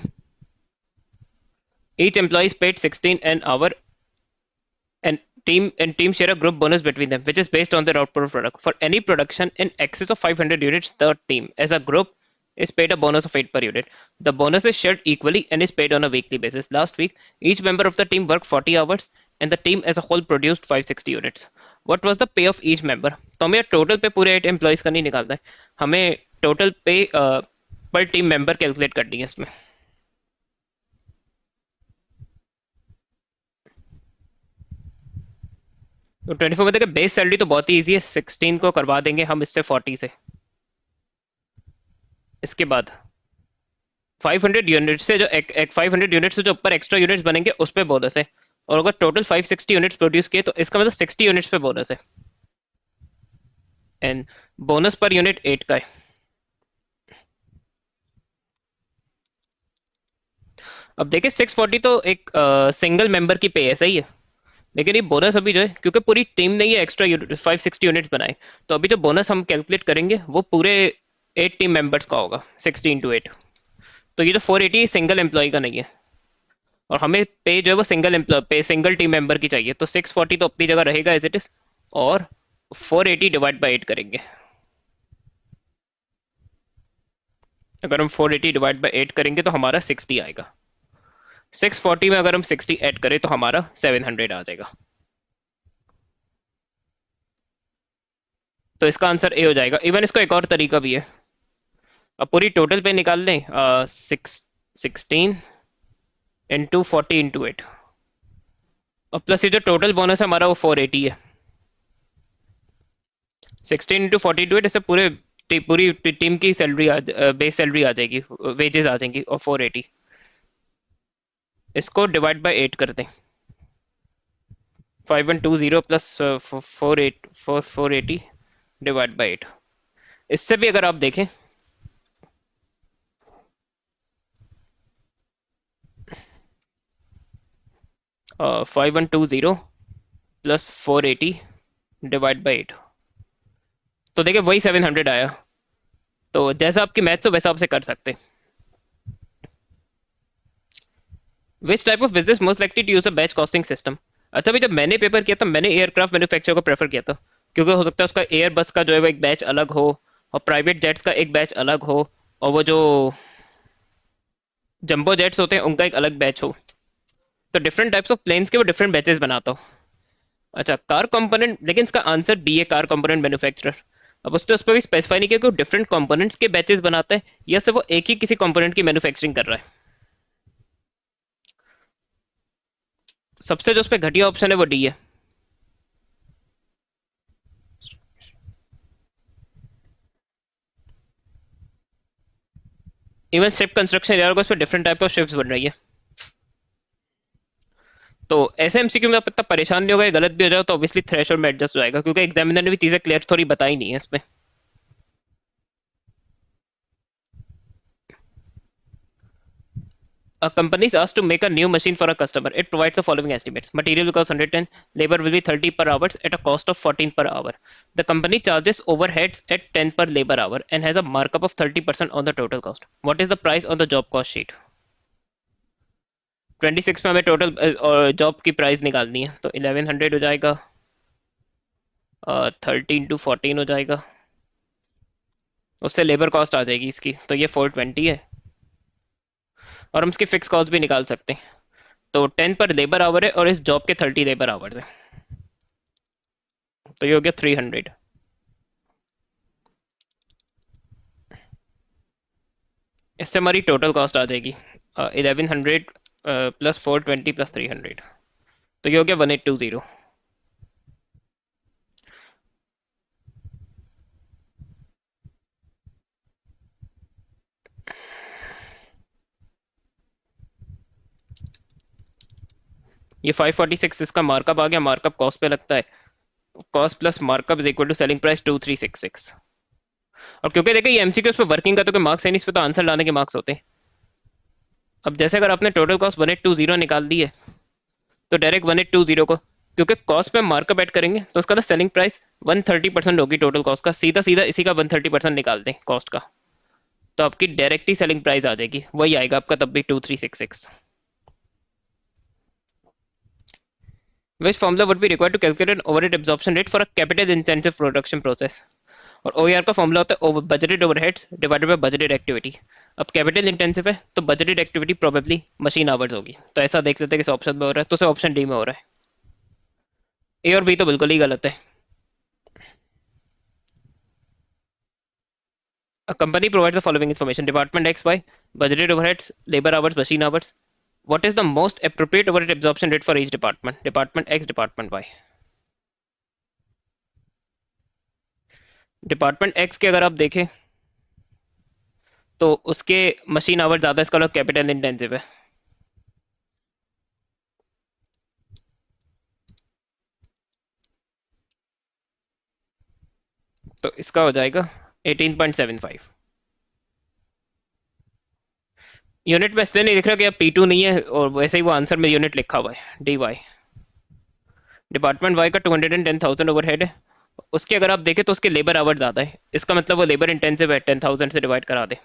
Each employee is paid 16 an hour and team and team share a group bonus between them, which is based on their output of product. For any production in excess of 500 units, the team, as a group, is paid a bonus of 8 per unit. The bonus is shared equally and is paid on a weekly basis. Last week, each member of the team worked 40 hours, and the team as a whole produced 560 units. What was the pay of each member? तो हमें total पे पूरे 8 employees का नहीं निकालना है, हमें total पे पर टीम मेंबर कैलकुलेट करनी है इसमें. तो 24 में देखिए बेस सैलरी तो बहुत ही ईजी है, 16 को करवा देंगे हम इससे 40 से. इसके बाद 500 यूनिट से जो एक 500 यूनिट से जो ऊपर एक्स्ट्रा यूनिट्स बनेंगे उस पे बोनस है. और अगर टोटल 560 यूनिट्स प्रोड्यूस किए तो इसका मतलब 60 यूनिट्स पे बोनस है. एंड बोनस पर यूनिट 8 का है. अब देखिए 640 तो एक सिंगल मेंबर की पे है, सही है. लेकिन ये बोनस अभी जो है, क्योंकि पूरी टीम ने ये एक्स्ट्रा 560 यूनिट्स बनाए, तो अभी जो बोनस हम कैलकुलेट करेंगे वो पूरे 8 टीम मेंबर्स का होगा, 16 × 8. तो ये जो 480 सिंगल एम्प्लॉय का नहीं है, और हमें पे जो है वो सिंगल एम्प्लॉय पे सिंगल टीम मेंबर की चाहिए. तो 640 तो अपनी जगह रहेगा एज इट इज, और 480 डिवाइड बाई 8 करेंगे. अगर हम 480 डिवाइड बाई 8 करेंगे तो हमारा 60 आएगा. 640 में अगर हम 60 ऐड करें तो हमारा 700 आ जाएगा. तो इसका आंसर ए हो जाएगा. इवन इसका एक और तरीका भी है. अब पूरी टोटल पे निकाल लें, 16 × 40 × 8, और प्लस ये जो टोटल बोनस है हमारा वो 480 है. 16 × 40 × 8, इससे पूरी टीम की सैलरी बेस सैलरी आ जाएगी, वेजेस आ जाएंगी, और 480. इसको डिवाइड बाय 8 कर दें. 5120 प्लस 480 डिवाइड बाय 8. इससे भी अगर आप देखें, 5120 प्लस 480 डिवाइड बाई 8, तो देखिए वही 700 आया. तो जैसा आपकी मैथ हो वैसा आपसे कर सकते. Which type of business most likely to use a batch costing system? अच्छा भाई, जब मैंने पेपर किया था मैंने एयरक्राफ्ट मैन्युफैक्चर को प्रेफर किया था, क्योंकि हो सकता है उसका एयर बस का जो है वो एक बैच अलग हो, और प्राइवेट जेट्स का एक बैच अलग हो, और वो जो जंबो जेट्स होते हैं उनका एक अलग बैच हो. तो डिफरेंट टाइप्स ऑफ प्लेन्स के वो डिफरेंट बैचेस बनाता हूँ. अच्छा, कार कंपोनेंट, लेकिन इसका आंसर बी है, कार कंपोनेंट मैन्युफैक्चरर. अब उसने उस पर भी स्पेसिफाई नहीं किया कि वो डिफरेंट कंपोनेंट्स के बैचेस बनाता है या सिर्फ वो एक ही किसी कंपोनेंट की मैन्युफैक्चरिंग कर रहा है. सबसे जो उस पर घटिया ऑप्शन है वो डी है. इवन शिप कंस्ट्रक्शन यार को, उस पर डिफरेंट टाइप ऑफ शिप्स बन रही है. तो ऐसे एमसीक्यू में आप इतना परेशान नहीं होगा, ये गलत भी हो जाए तो ऑब्वियसली थ्रेशोल्ड में एडजस्ट हो जाएगा, क्योंकि एग्जामिनर ने भी चीजें क्लियर थोड़ी बताई नहीं है इसमें. A company is asked to make a new machine for a customer. It provides the following estimates. Material will cost 110, labor will be 30 per hour at a cost of 14 per hour. The company charges overheads at 10 per labor hour and has a markup of 30% on the total cost. What is the price on the job cost sheet? 26 में हमें total job की price निकालनी है, तो 1100 हो जाएगा, 13 × 14 हो जाएगा, उससे लेबर कॉस्ट आ जाएगी इसकी, तो ये 420 है. और हम इसकी फिक्स कॉस्ट भी निकाल सकते हैं. तो 10 पर लेबर आवर है और इस जॉब के 30 लेबर आवर्स है, तो ये हो गया 300. इससे हमारी टोटल कॉस्ट आ जाएगी 1100 प्लस 420 प्लस 300, तो ये हो गया 1820. ये 546 इसका मार्कअप आ गया. मार्कअप कॉस्ट पे लगता है, cost plus markup is equal to selling price 2366. और क्योंकि देखिए ये एमसीक्यू पे वर्किंग का तो कोई मार्क्स है नहीं, इस पे तो आंसर लाने के मार्क्स होते हैं. अब जैसे अगर आपने टोटल कॉस्ट 1820 निकाल दी है, तो डायरेक्ट 1820 को, क्योंकि कॉस्ट पे मार्कअप ऐड करेंगे तो उसका ना सेलिंग प्राइस 130% होगी टोटल कॉस्ट का, सीधा सीधा इसी का 130% निकाल दें कॉस्ट का, तो आपकी डायरेक्ट ही सेलिंग प्राइस आ जाएगी, वही आएगा आपका तब भी 2366. Which formula would be required to calculate an overhead absorption rate for a capital intensive production process. और ओईआर का फॉर्मूला होता है budgeted overheads divided by budgeted activity. अब कैपिटल इंटेंसिव है तो budgeted activity probably machine hours होगी, तो ऐसा देख लेते हैं किस ऑप्शन में हो रहा है, तो ऑप्शन डी में हो रहा है। ए और बी तो बिल्कुल ही गलत है। A company provides the following information: Department X by budgeted overheads, labor hours, machine hours. What is the most appropriate overhead absorption rate for each department? Department X, Department Y. Department x के अगर आप देखें तो उसके machine our ज्यादा, इसका लोग capital intensive है, तो इसका हो जाएगा 18.75। यूनिट में इसलिए नहीं लिख रहा कि अब P2 नहीं है, और वैसे ही वो आंसर में यूनिट लिखा हुआ है डी वाई। डिपार्टमेंट वाई का 210,000 ओवरहेड है, उसके अगर आप देखें तो उसके लेबर आवर ज्यादा है, इसका मतलब वो लेबर इंटेंसिव है, 10,000 से डिवाइड करा दे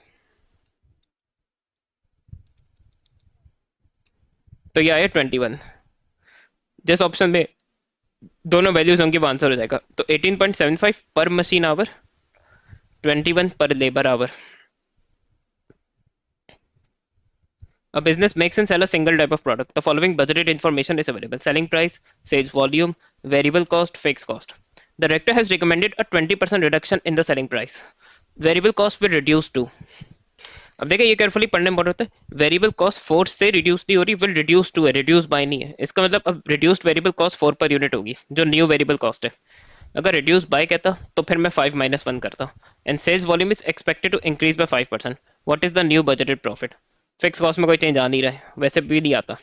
तो ये आया 21। जिस ऑप्शन में दोनों वैल्यूज होंगी वो आंसर हो जाएगा, तो 18.75 पर मशीन आवर, 21 पर labour our. A business makes and sells a single type of product. The following budgeted information is available: selling price, sales volume, variable cost, fixed cost. The director has recommended a 20% reduction in the selling price. Variable cost will reduce to, अब देखिए ये carefully पढ़ने में होता है, variable cost 4 से reduce नहीं हो रही, विल रिड्यूस टू है, रिड्यूस बाय नहीं है, इसका मतलब अब reduced variable cost 4 per unit होगी जो न्यू वेरिएबल कॉस्ट है। अगर रिड्यूस बाय कहता तो फिर मैं 5 - 1 करता। And sales volume is expected to increase by 5%। What is the new budgeted profit? Fixed cost में कोई चेंज आ नहीं रहा है, वैसे भी नहीं आता।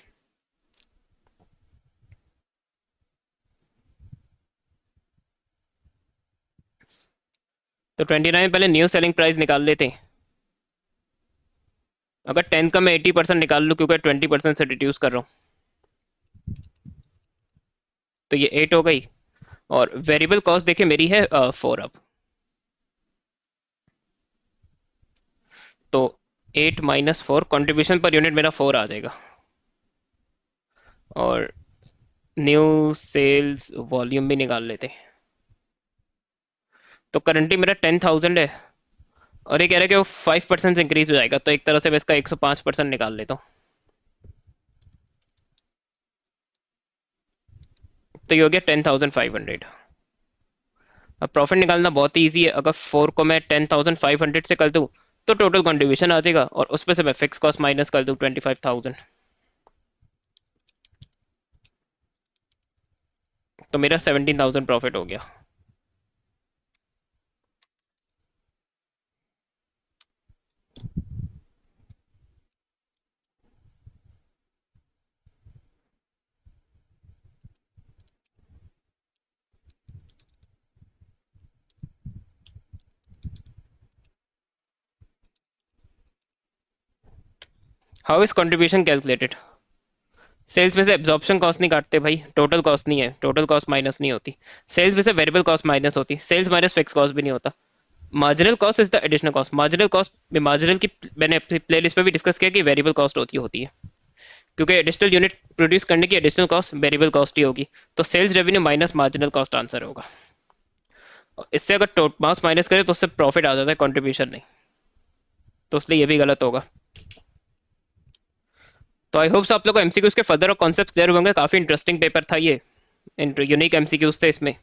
तो 29 पहले न्यू सेलिंग प्राइस निकाल लेते हैं। अगर 10 का मैं 80% निकाल लूँ क्योंकि 20% से रिड्यूस कर रहा हूँ, तो ये 8 हो गई। और वेरिएबल कॉस्ट देखिए मेरी है 4 अब, तो 8 - 4 कंट्रीब्यूशन पर यूनिट मेरा 4 आ जाएगा। और न्यू सेल्स वॉल्यूम भी निकाल लेते हैं। तो करंटली मेरा 10,000 है, और ये कह रहा है कि वो 5% इंक्रीज हो जाएगा, तो एक तरह से मैं इसका 105% निकाल लेता हूँ, तो ये हो गया 10,500। अब प्रॉफिट निकालना बहुत ही ईजी है, अगर 4 को मैं 10,500 से कर दूँ तो टोटल कंट्रीब्यूशन आ जाएगा, और उसमें से मैं फिक्स कॉस्ट माइनस कर दूँ 25,000, तो मेरा 17,000 प्रॉफिट हो गया। How is contribution calculated? Sales में से एब्जॉर्प्शन कॉस्ट नहीं काटते भाई, टोटल कॉस्ट नहीं है, टोटल कॉस्ट माइनस नहीं होती। सेल्स में से वेरिएबल कॉस्ट माइनस होती, सेल्स माइनस फिक्स कॉस्ट भी नहीं होता। Marginal cost is the additional cost. Marginal cost में मार्जिनल की मैंने अपनी प्लेलिस्ट में भी डिस्कस किया कि वेरिएबल कॉस्ट होती है, क्योंकि एडिशनल यूनिट प्रोड्यूस करने की एडिशनल कॉस्ट वेरिएबल कॉस्ट ही होगी, तो sales revenue minus marginal cost answer होगा। इससे अगर मास माइनस करें तो उससे प्रॉफिट आ जाता है, कंट्रीब्यूशन नहीं, तो इसलिए ये भी गलत होगा। तो आई होप आप लोग को एमसीक्यूज के फर्दर और कॉन्सेप्ट क्लियर होंगे। काफी इंटरेस्टिंग पेपर था ये, यूनिक एमसीक्यूज थे इसमें।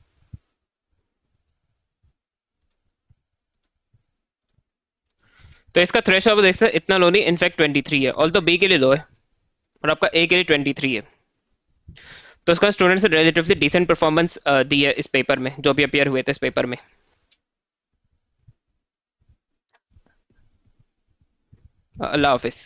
तो इसका थ्रेश आप देख सकते हैं, इतना लो नहीं, इनफैक्ट 23 है, ऑल तो बी के लिए लो है और आपका ए के लिए 23 है। तो उसका स्टूडेंट्स रिलेटिवली डिसेंट परफॉर्मेंस दी है इस पेपर में, जो भी अपियर हुए थे इस पेपर में। अल्लाह हाफिज।